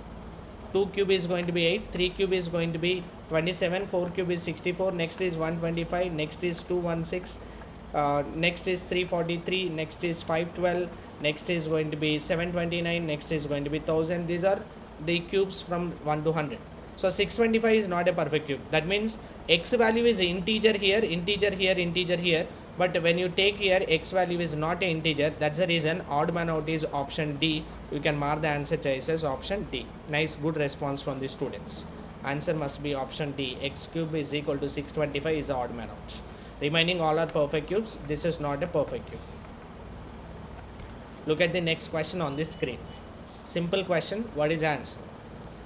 2 cube is going to be 8. 3 cube is going to be 27. 4 cube is 64. Next is 125. Next is 216. Next is 343. Next is 512. Next is going to be 729. Next is going to be 1000. These are the cubes from 1 to 100. So 625 is not a perfect cube. That means x value is integer here, integer here, integer here. But when you take here, x value is not an integer. That's the reason odd man out is option D. You can mark the answer choice as option D. Nice, good response from the students. Answer must be option D. X cube is equal to 625 is the odd man out. Remaining all are perfect cubes. This is not a perfect cube. Look at the next question on this screen. Simple question. What is the answer?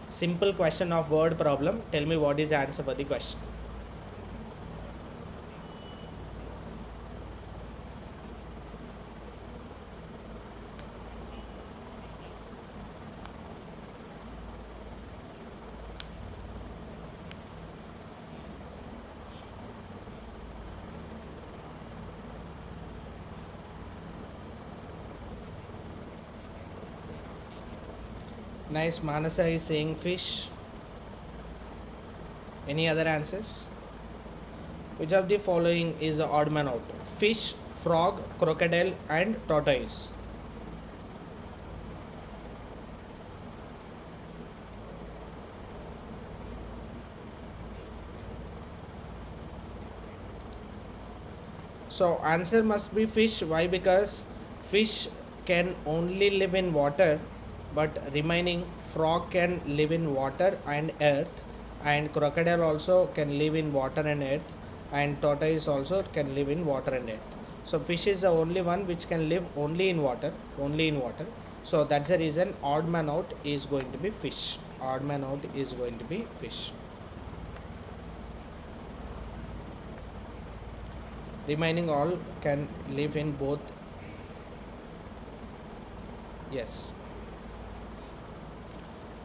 Simple question of word problem. Tell me what is the answer for the question. Nice, Manasa is saying fish. Any other answers? Which of the following is the odd man out? Fish, frog, crocodile and tortoise. So answer must be fish. Why? Because fish can only live in water, but remaining frog can live in water and earth, and crocodile also can live in water and earth, and tortoise also can live in water and earth. So fish is the only one which can live only in water, So that's the reason odd man out is going to be fish. Odd man out is going to be fish. Remaining all can live in both. Yes.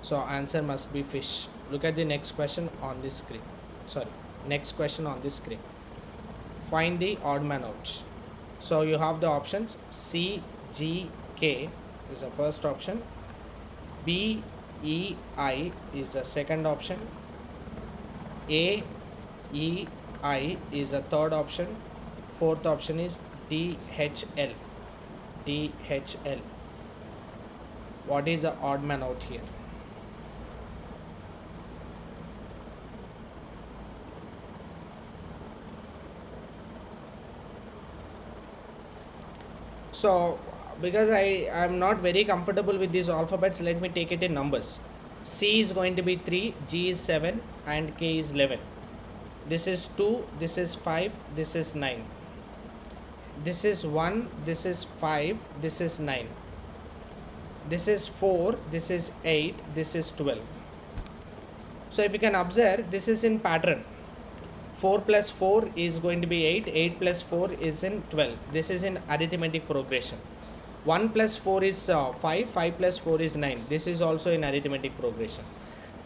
So answer must be fish. Look at the next question on this screen. Next question on this screen. Find the odd man out. So you have the options C, G K is the first option. B E I is the second option. A E I is the third option. Fourth option is D H L. D H L. What is the odd man out here? So because I am not very comfortable with these alphabets, let me take it in numbers. C is going to be 3, G is 7 and K is 11. This is 2, this is 5, this is 9. This is 1, this is 5, this is 9. This is 4, this is 8, this is 12. So if you can observe, this is in pattern. 4 plus 4 is going to be 8, 8 plus 4 is in 12. This is in arithmetic progression. 1 plus 4 is 5, 5 plus 4 is 9. This is also in arithmetic progression.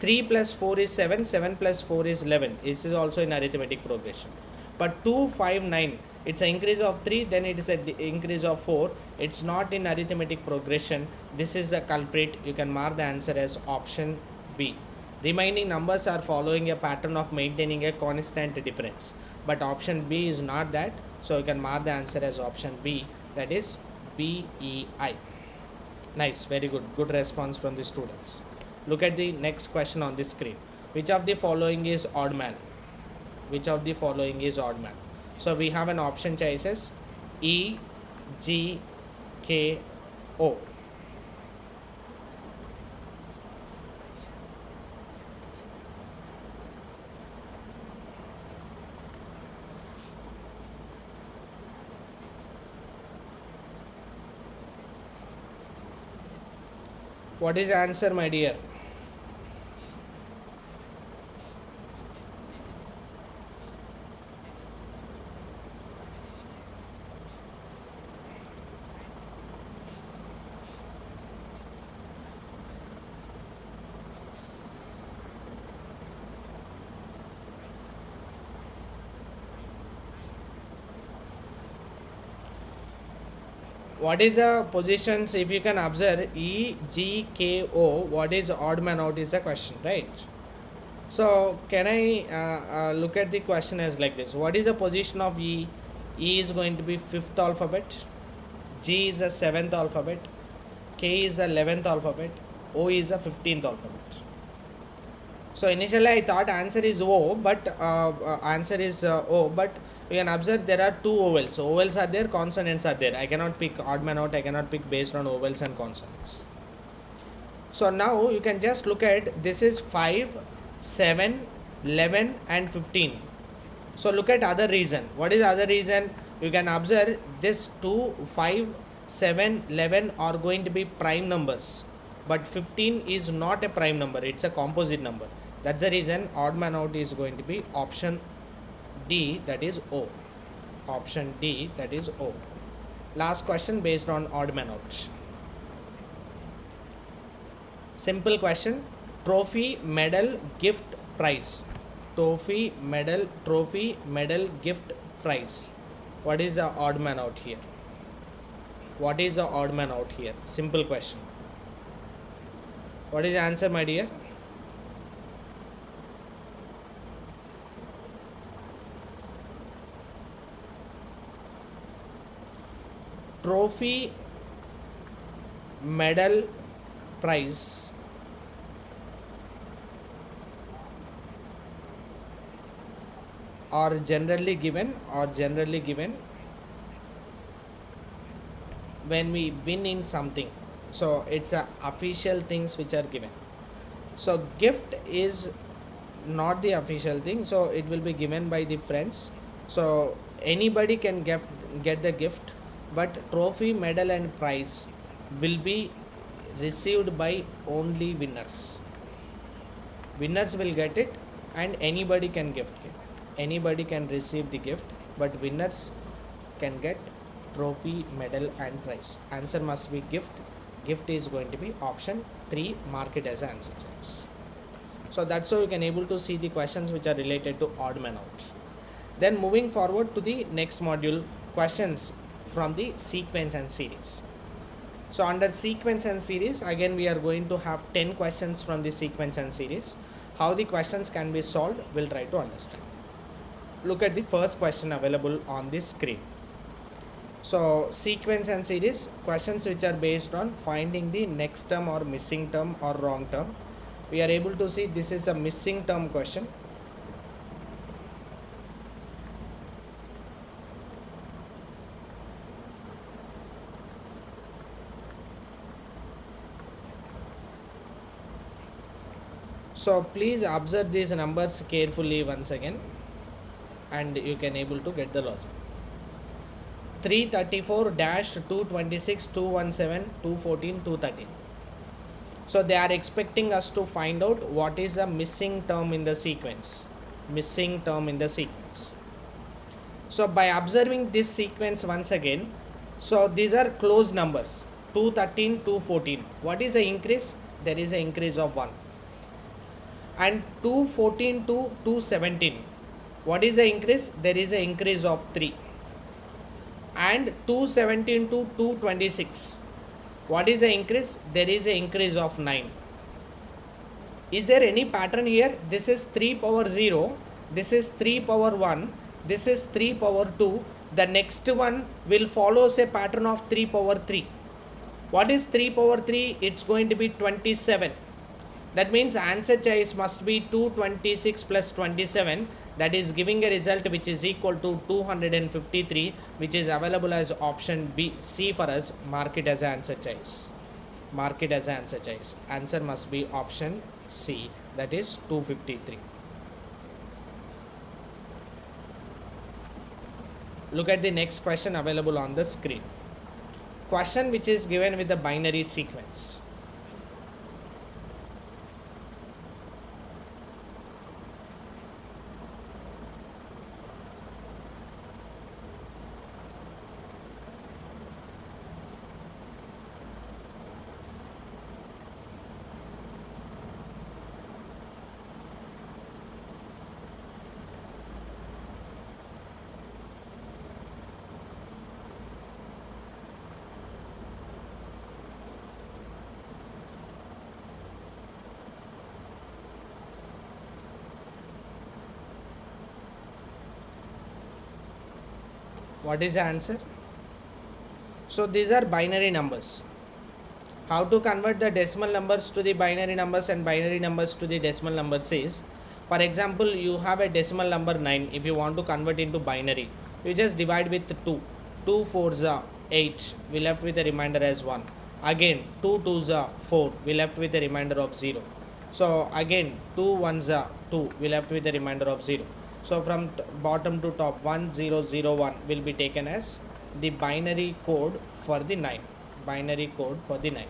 3 plus 4 is 7, 7 plus 4 is 11. This is also in arithmetic progression. But 2, 5, 9, it's an increase of 3, then it is an increase of 4. It's not in arithmetic progression. This is the culprit. You can mark the answer as option B. Remaining numbers are following a pattern of maintaining a constant difference. But option B is not that. So you can mark the answer as option B, that is B E I. Nice, very good. Good response from the students. Look at the next question on the screen. Which of the following is odd man? Which of the following is odd man? So we have an option choices E, G, K, O. What is the answer, my dear? What is the positions? If you can observe E, G, K, O, what is odd man out is the question, right? So can I look at the question as like this? What is the position of E? E is going to be 5th alphabet, G is the 7th alphabet, K is the 11th alphabet, O is the 15th alphabet. So initially I thought answer is O, but answer is O, but you can observe there are two vowels. So vowels are there, consonants are there. I cannot pick odd man out. I cannot pick based on vowels and consonants. So now you can just look at this is 5, 7, 11 and 15. So look at other reason. What is other reason? You can observe this 2, 5, 7, 11 are going to be prime numbers. But 15 is not a prime number. It's a composite number. That's the reason odd man out is going to be option D, that is O. Option D, that is O. Last question based on odd man out. Simple question. Trophy, medal, gift, prize. Trophy, medal, gift, prize. What is the odd man out here? What is the odd man out here? Simple question. What is the answer, my dear? Trophy, medal, prize are generally given when we win in something. So it's a official things which are given. So gift is not the official thing, so it will be given by the friends. So anybody can get the gift, but trophy, medal and prize will be received by only winners. Winners will get it and anybody can gift it. Anybody can receive the gift, but winners can get trophy, medal and prize. Answer must be gift. Gift is going to be option 3. Mark it as an answer choice. So that's how you can able to see the questions which are related to odd man out. Then moving forward to the next module, questions from the sequence and series. So under sequence and series, again we are going to have 10 questions from the sequence and series. How the questions can be solved, we'll try to understand. Look at the first question available on the screen. So sequence and series, questions which are based on finding the next term or missing term or wrong term. We are able to see this is a missing term question. So please observe these numbers carefully once again and you can able to get the logic. 334 226 217 214 213. So they are expecting us to find out what is a missing term in the sequence. Missing term in the sequence. So by observing this sequence once again, so these are close numbers 213 214. What is the increase? There is an increase of 1. And 214 to 217. What is the increase? There is an increase of 3. And 217 to 226. What is the increase? There is an increase of 9. Is there any pattern here? This is 3 power 0. This is 3 power 1. This is 3 power 2. The next one will follow a pattern of 3 power 3. What is 3 power 3? It's going to be 27. That means answer choice must be 226 plus 27. That is giving a result which is equal to 253, which is available as option B, C for us. Mark it as answer choice. Mark it as answer choice. Answer must be option C, that is 253. Look at the next question available on the screen. Question which is given with the binary sequence. What is the answer? So these are binary numbers. How to convert the decimal numbers to the binary numbers and binary numbers to the decimal numbers is, for example, you have a decimal number 9. If you want to convert into binary, you just divide with 2. 2 4s are 8. We left with a remainder as 1. Again 2 2s are 4. We left with a remainder of 0. So again 2 1s are 2. We left with a remainder of 0. So from bottom to top 1001 will be taken as the binary code for the 9. Binary code for the 9.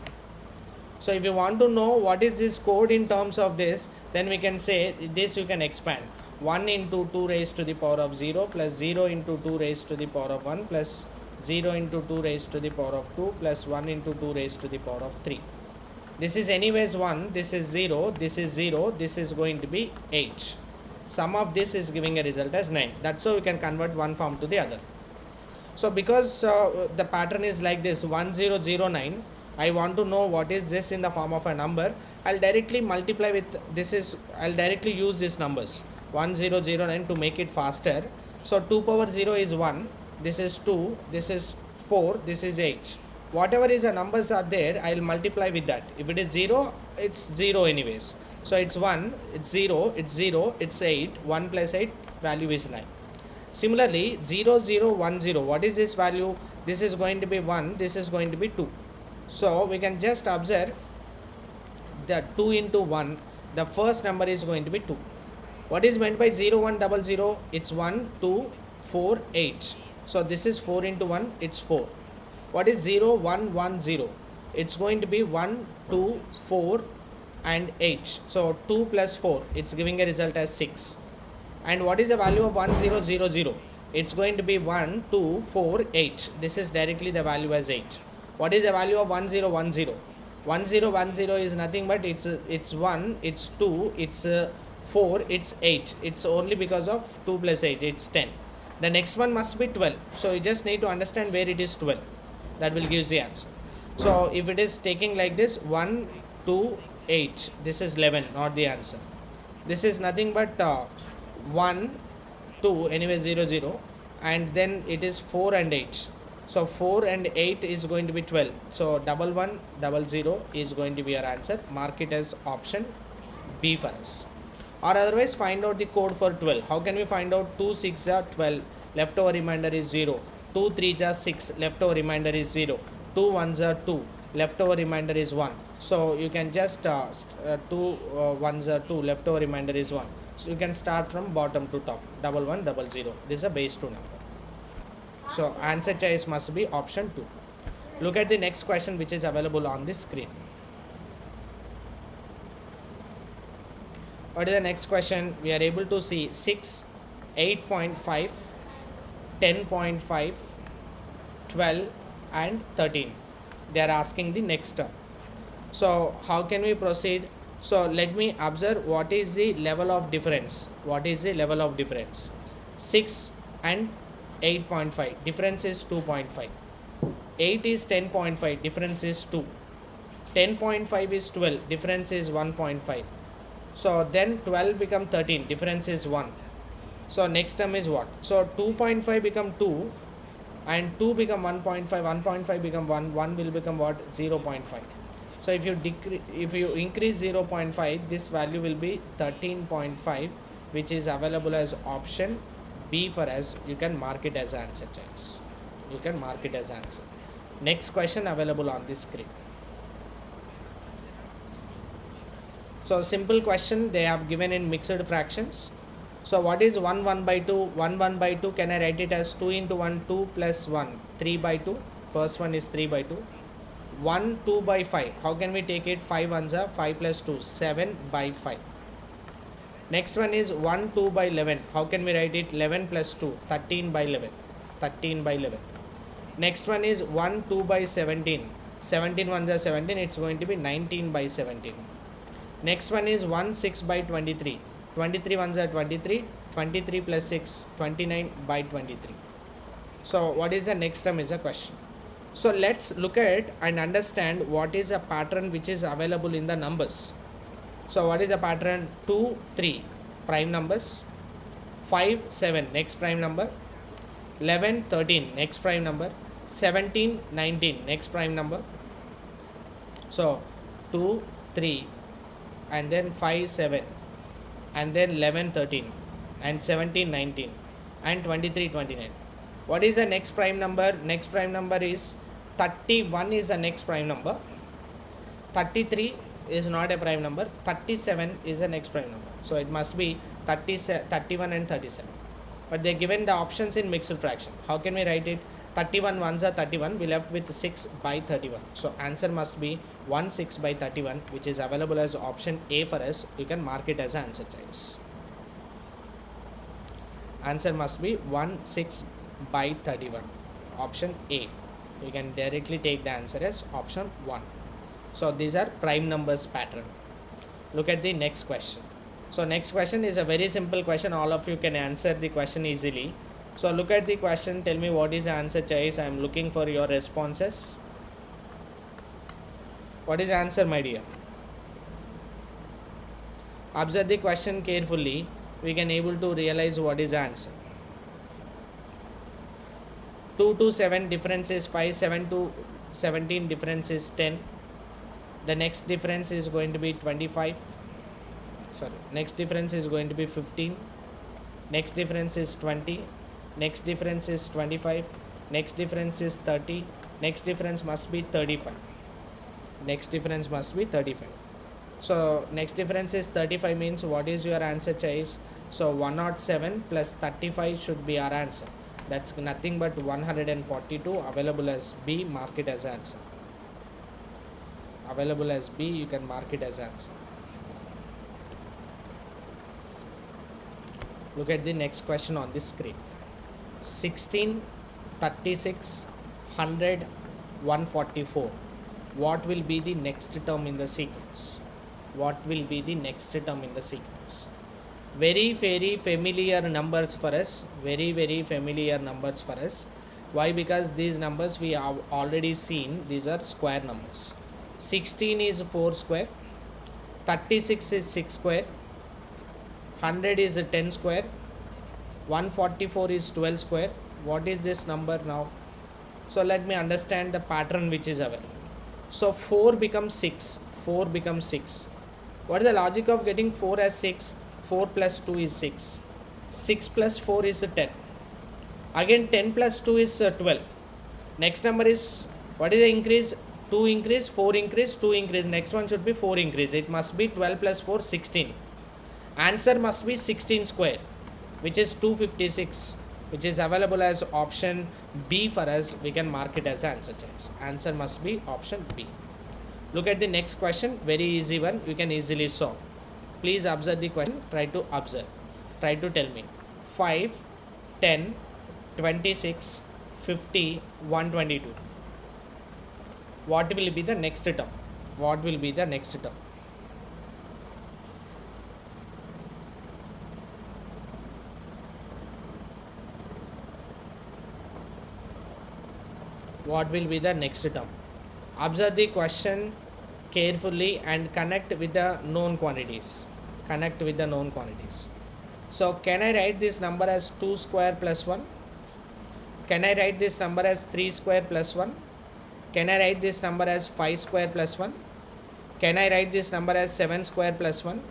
So if you want to know what is this code in terms of this, then we can say this you can expand. 1 into 2 raised to the power of 0 plus 0 into 2 raised to the power of 1 plus 0 into 2 raised to the power of 2 plus 1 into 2 raised to the power of 3. This is anyways 1, this is 0, this is 0, this is going to be 8. Sum of this is giving a result as 9. That's how you can convert one form to the other. So because the pattern is like this 1009, I want to know what is this in the form of a number. I'll directly multiply with this I'll directly use these numbers 1009 to make it faster. So 2 power 0 is 1, this is 2, this is 4, this is 8. Whatever is the numbers are there, I'll multiply with that. If it is 0, it's 0 anyways. So it's 1, it's 0, it's 0, it's 8, 1 plus 8, value is 9. Similarly, 0, 0, 1, 0, what is this value? This is going to be 1, this is going to be 2. So we can just observe the 2 into 1, the first number is going to be 2. What is meant by 0, 1, 0, 0? It's 1, 2, 4, 8. So this is 4 into 1, it's 4. What is 0, 1, 1, 0? It's going to be 1, 2, 4, and 8. So 2 plus 4, it's giving a result as 6. And what is the value of 1000? It's going to be 1, 2, 4, 8. This is directly the value as 8. What is the value of 1010? 1010 is nothing but it's 1, it's 2, it's 4, it's 8. It's only because of 2 plus 8, it's 10. The next one must be 12. So you just need to understand where it is 12. That will give the answer. So if it is taking like this 1, 2, 8, this is 11, not the answer. This is nothing but 1, 2, anyway 0, 0, and then it is 4 and 8. So 4 and 8 is going to be 12. So 1100 is going to be our answer. Mark it as option B for us. Or otherwise find out the code for 12. How can we find out? 2 6 are 12, leftover remainder is 0. 2 3 are 6, leftover remainder is 0. 2 1s are 2, leftover remainder is 1. So you can just 2 1s are 2, leftover remainder is 1. So you can start from bottom to top. 1100. This is a base 2 number. So answer choice must be option 2. Look at the next question which is available on the screen. What is the next question? We are able to see 6, 8.5, 10.5, 12 and 13. They are asking the next term. So how can we proceed? So let me observe what is the level of difference. What is the level of difference? 6 and 8.5. Difference is 2.5. 8 is 10.5. Difference is 2. 10.5 is 12. Difference is 1.5. So then 12 become 13. Difference is 1. So next term is what? So 2.5 become 2 and 2 become 1.5. 1.5 become 1. 1 will become what? 0.5. So if you increase 0.5, this value will be 13.5, which is available as option B for us. You can mark it as answer choice. You can mark it as answer. Next question available on this screen. So simple question they have given in mixed fractions. So what is 1 1 by 2? 1 1 by 2, can I write it as 2 into 1, 2 plus 1, 3 by 2. First one is 3 by 2. 1 2 by 5, how can we take it? 5 ones are 5 plus 2, 7 by 5. Next one is 1 2 by 11, how can we write it? 11 plus 2, 13 by 11, 13 by 11. Next one is 1 2 by 17, 17 ones are 17, it's going to be 19 by 17. Next one is 1 6 by 23, 23 ones are 23, 23 plus 6, 29 by 23. So what is the next term is a question. So let's look at and understand what is a pattern which is available in the numbers. So what is the pattern? 2 3 prime numbers, 5 7 next prime number, 11 13 next prime number, 17 19 next prime number. So 2 3 and then 5 7 and then 11 13 and 17 19 and 23 29. What is the next prime number? Next prime number is 31 is the next prime number. 33 is not a prime number. 37 is the next prime number. So it must be 31 and 37. But they given the options in mixed fraction. How can we write it? 31 ones are 31. We left with 6 by 31. So answer must be 1 6 by 31, which is available as option A for us. You can mark it as answer choice. Answer must be 1 6 by 31. Option A. We can directly take the answer as option 1. So these are prime numbers pattern. Look at the next question. So next question is a very simple question. All of you can answer the question easily. So look at the question. Tell me what is the answer choice. I am looking for your responses. What is the answer, my dear? Observe the question carefully. We can able to realize what is the answer. 2 to 7 difference is 5, 7 to 17 difference is 10. The next difference is going to be 25. Next difference is going to be 15. Next difference is 20. Next difference is 25. Next difference is 30. Next difference must be 35. Next difference must be 35. So next difference is 35 means what is your answer choice? So 107 plus 35 should be our answer. That's nothing but 142. Available as B. Mark it as answer. Available as B. You can mark it as answer. Look at the next question on the screen. 16, 36, 100, 144. What will be the next term in the sequence? What will be the next term in the sequence? Very familiar numbers for us. Very familiar numbers for us. Why? Because these numbers we have already seen, these are square numbers. 16 is 4 square, 36 is 6 square, 100 is 10 square, 144 is 12 square. What is this number now? So let me understand the pattern which is available. So 4 becomes 6, 4 becomes 6. What is the logic of getting 4 as 6? 4 plus 2 is 6, 6 plus 4 is 10. Again 10 plus 2 is 12. Next number is, what is the increase? 2 increase, 4 increase, 2 increase. Next one should be 4 increase. It must be 12 plus 4, 16. Answer must be 16 square, which is 256, which is available as option B for us. We can mark it as answer choice. Answer must be option B. Look at the next question, very easy one, you can easily solve. Please observe the question, try to observe. Try to tell me. 5, 10, 26, 50, 122. What will be the next term? What will be the next term? What will be the next term? Observe the question carefully and connect with the known quantities. Connect with the known quantities. So can I write this number as 2 square plus 1? Can I write this number as 3 square plus 1? Can I write this number as 5 square plus 1? Can I write this number as 7 square plus 1?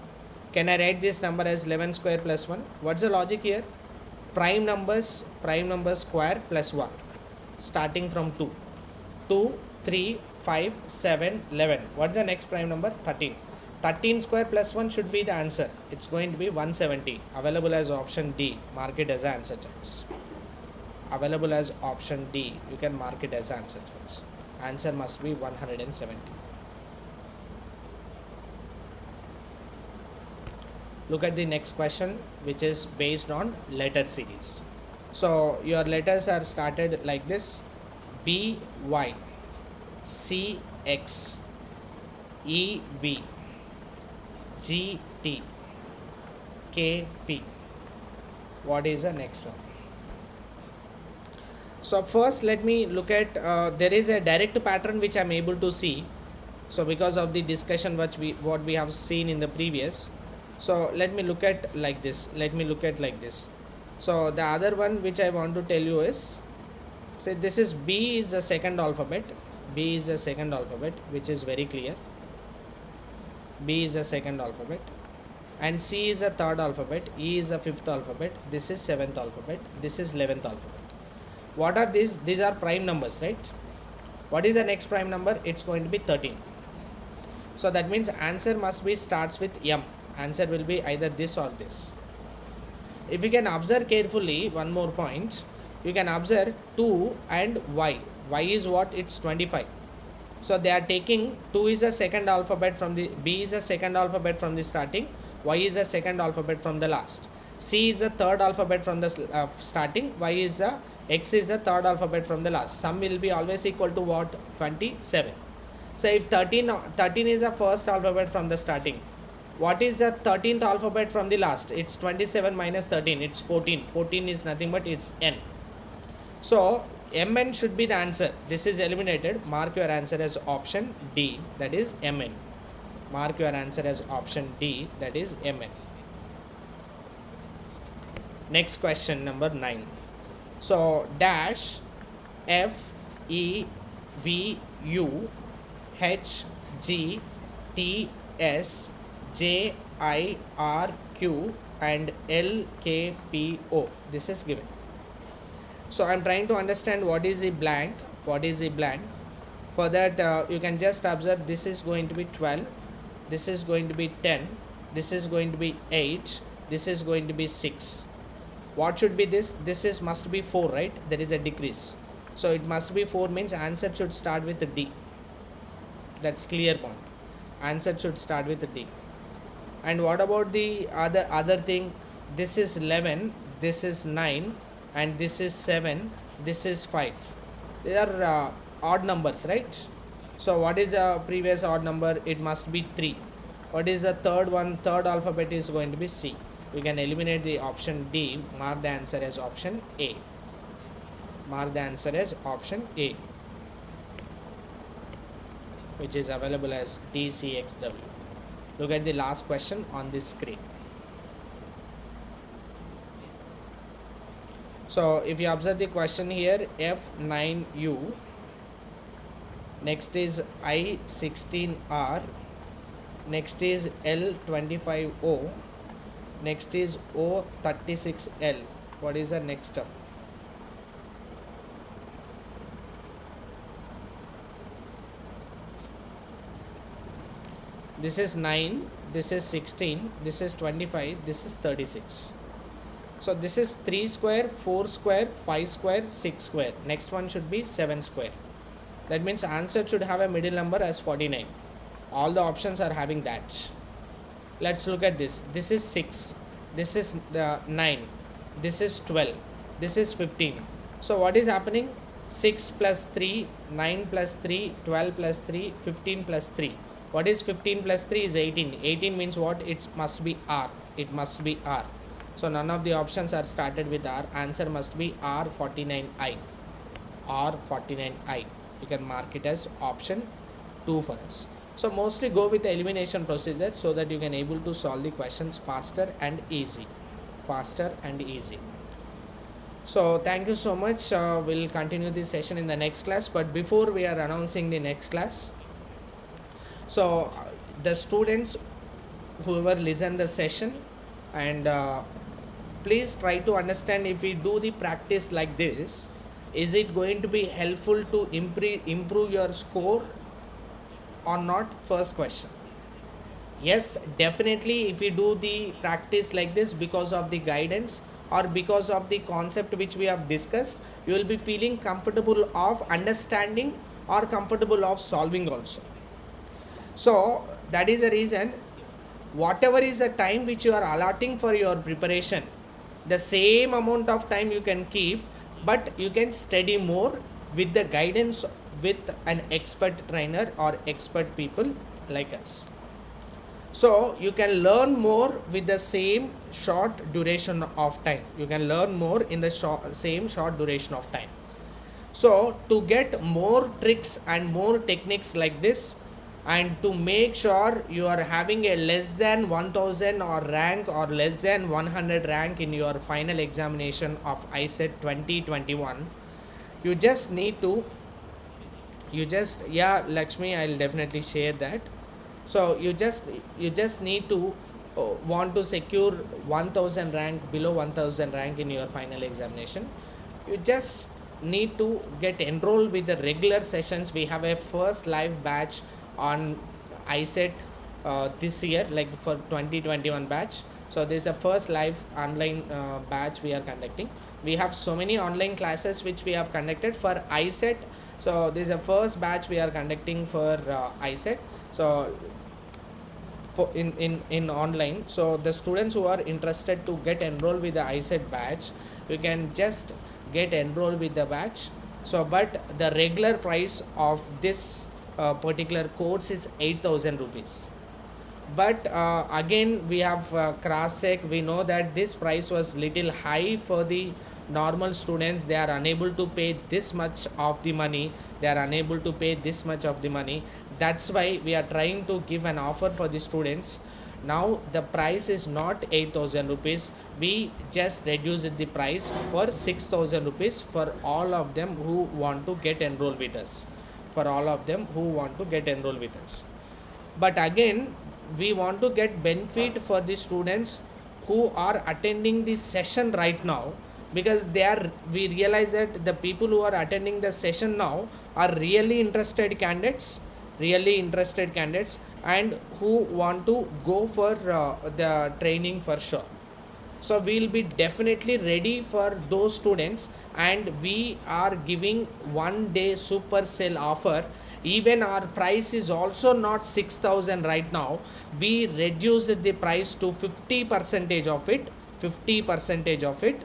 Can I write this number as 11 square plus 1? What's the logic here? Prime numbers square plus 1. Starting from 2. 2, 3, 5, 7, 11. What's the next prime number? 13. 13 square plus 1 should be the answer. It's going to be 170. Available as option D. Mark it as answer choice. Available as option D. You can mark it as answer choice. Answer must be 170. Look at the next question, which is based on letter series. So your letters are started like this: B, Y, C, X, E, V, G, T, K, P. What is the next one? So first let me look at, there is a direct pattern which I am able to see. So because of the discussion what we have seen in the previous. So let me look at like this. So the other one which I want to tell you is, say this is B is the second alphabet. B is the second alphabet, which is very clear. B is the second alphabet. And C is the third alphabet. E is the fifth alphabet. This is seventh alphabet. This is 11th alphabet. What are these? These are prime numbers, right? What is the next prime number? It's going to be 13. So that means answer must be starts with M. Answer will be either this or this. If you can observe carefully, one more point, you can observe 2 and Y. Y is what? It's 25. So they are taking 2 is the second alphabet from the, B is the second alphabet from the starting, Y is the second alphabet from the last, C is the third alphabet from the starting, Y is the, X is the third alphabet from the last. Sum will be always equal to what? 27. So if 13 is the first alphabet from the starting, what is the 13th alphabet from the last? It's 27 minus 13, it's 14. 14 is nothing but it's N. So Mn should be the answer. This is eliminated. Mark your answer as option D, that is Mn. Mark your answer as option D, that is Mn. Next question, number 9. So dash F E V U H G T S J I R Q and L K P O. This is given. So I am trying to understand what is the blank. What is the blank? For that you can just observe this is going to be 12. This is going to be 10. This is going to be 8. This is going to be 6. What should be this? This is must be 4, right? There is a decrease. So it must be 4 means answer should start with a D. That's clear point. Answer should start with a D. And what about the other thing? This is 11. This is 9. And this is 7. This is 5. They are odd numbers, right? So what is the previous odd number? It must be 3. What is the third one? Third alphabet is going to be C. We can eliminate the option D. Mark the answer as option A. Mark the answer as option A, which is available as DCXW. Look at the last question on this screen. So if you observe the question here, F9U, next is I16R, next is L25O, next is O36L. What is the next step? This is 9, this is 16, this is 25, this is 36. So this is 3 square, 4 square, 5 square, 6 square. Next one should be 7 square. That means answer should have a middle number as 49. All the options are having that. Let's look at this. This is 6, this is 9, this is 12, this is 15. So what is happening? 6 plus 3, 9 plus 3, 12 plus 3, 15 plus 3. What is 15 plus 3 is 18. 18 means what? It must be R. It must be R. So none of the options are started with R. Answer must be R49I. R49I. You can mark it as option 2 for us. So mostly go with the elimination procedure so that you can able to solve the questions faster and easy. Faster and easy. So thank you so much. We'll continue this session in the next class. But before we are announcing the next class, so the students, whoever listen the session, and please try to understand, if we do the practice like this, is it going to be helpful to improve your score or not? First question. Yes, definitely, if we do the practice like this, because of the guidance or because of the concept which we have discussed, you will be feeling comfortable of understanding or comfortable of solving also. So that is the reason, whatever is the time which you are allotting for your preparation, the same amount of time you can keep, but you can study more with the guidance with an expert trainer or expert people like us. So you can learn more with the same short duration of time. You can learn more in the same short duration of time. So to get more tricks and more techniques like this, and to make sure you are having a less than 1000 or rank or less than 100 rank in your final examination of Icet 2021, you just need to, yeah, Lakshmi, I'll definitely share that. So you just need to want to secure 1000 rank, below 1000 rank in your final examination. You just need to get enrolled with the regular sessions. We have a first live batch on Icet this year, like for 2021 batch. So this is a first live online batch we are conducting. We have so many online classes which we have conducted for Icet. So this is a first batch we are conducting for Icet. So for in online, so the students who are interested to get enrolled with the Icet batch, you can just get enrolled with the batch. So but the regular price of this particular course is 8,000 rupees. But again, we have cross-check. We know that this price was little high for the normal students. They are unable to pay this much of the money. They are unable to pay this much of the money. That's why we are trying to give an offer for the students. Now the price is not 8,000 rupees. We just reduced the price for 6,000 rupees for all of them who want to get enrolled with us. For all of them who want to get enrolled with us. But again, we want to get benefit for the students who are attending the session right now, because we realize that the people who are attending the session now are really interested candidates, and who want to go for the training for sure. So we will be definitely ready for those students, and we are giving 1 day super sale offer. Even our price is also not 6,000 right now. We reduced the price to 50% of it,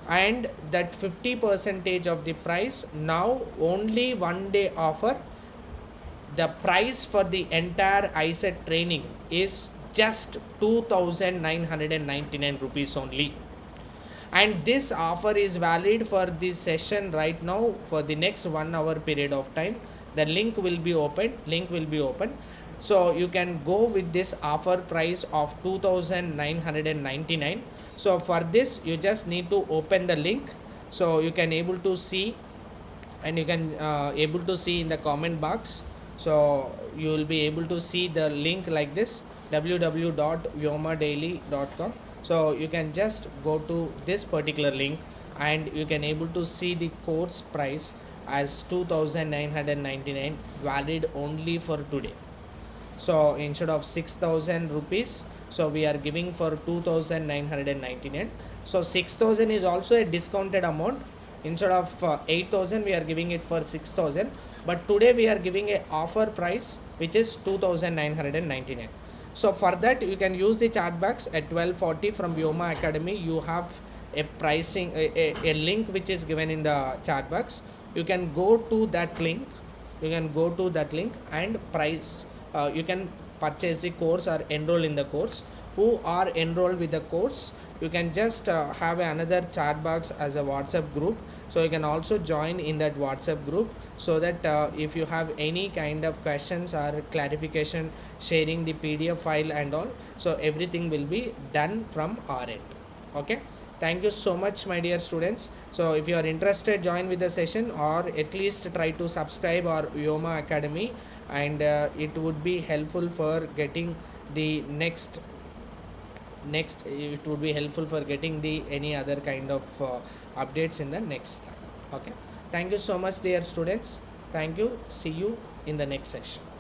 and that 50% of the price now only 1 day offer. The price for the entire Icet training is just 2,999 rupees only. and this offer is valid for this session right now for the next 1 hour period of time. The link will be open, so you can go with this offer price of 2999. so for this you just need to open the link, so you can able to see, and you can able to see in the comment box. So you will be able to see the link like this, www.vyomadaily.com. so you can just go to this particular link, and you can able to see the course price as 2999, valid only for today. So instead of 6000 rupees, so we are giving for 2999. so 6000 is also a discounted amount. Instead of 8000 we are giving it for 6000, but today we are giving a offer price which is 2999. so for that you can use the chat box at 12:40 from Vyoma Academy. You have a pricing, a link which is given in the chat box. You can go to that link, and price, you can purchase the course or enroll in the course. Who are enrolled with the course, you can just have another chat box as a WhatsApp group, so you can also join in that WhatsApp group, so that if you have any kind of questions or clarification, sharing the PDF file and all, so everything will be done from our end. Okay, thank you so much my dear students. So if you are interested, join with the session, or at least try to subscribe our Vyoma Academy, and it would be helpful for getting the next it would be helpful for getting the any other kind of updates in the next time. Okay, thank you so much dear students. Thank you, see you in the next session.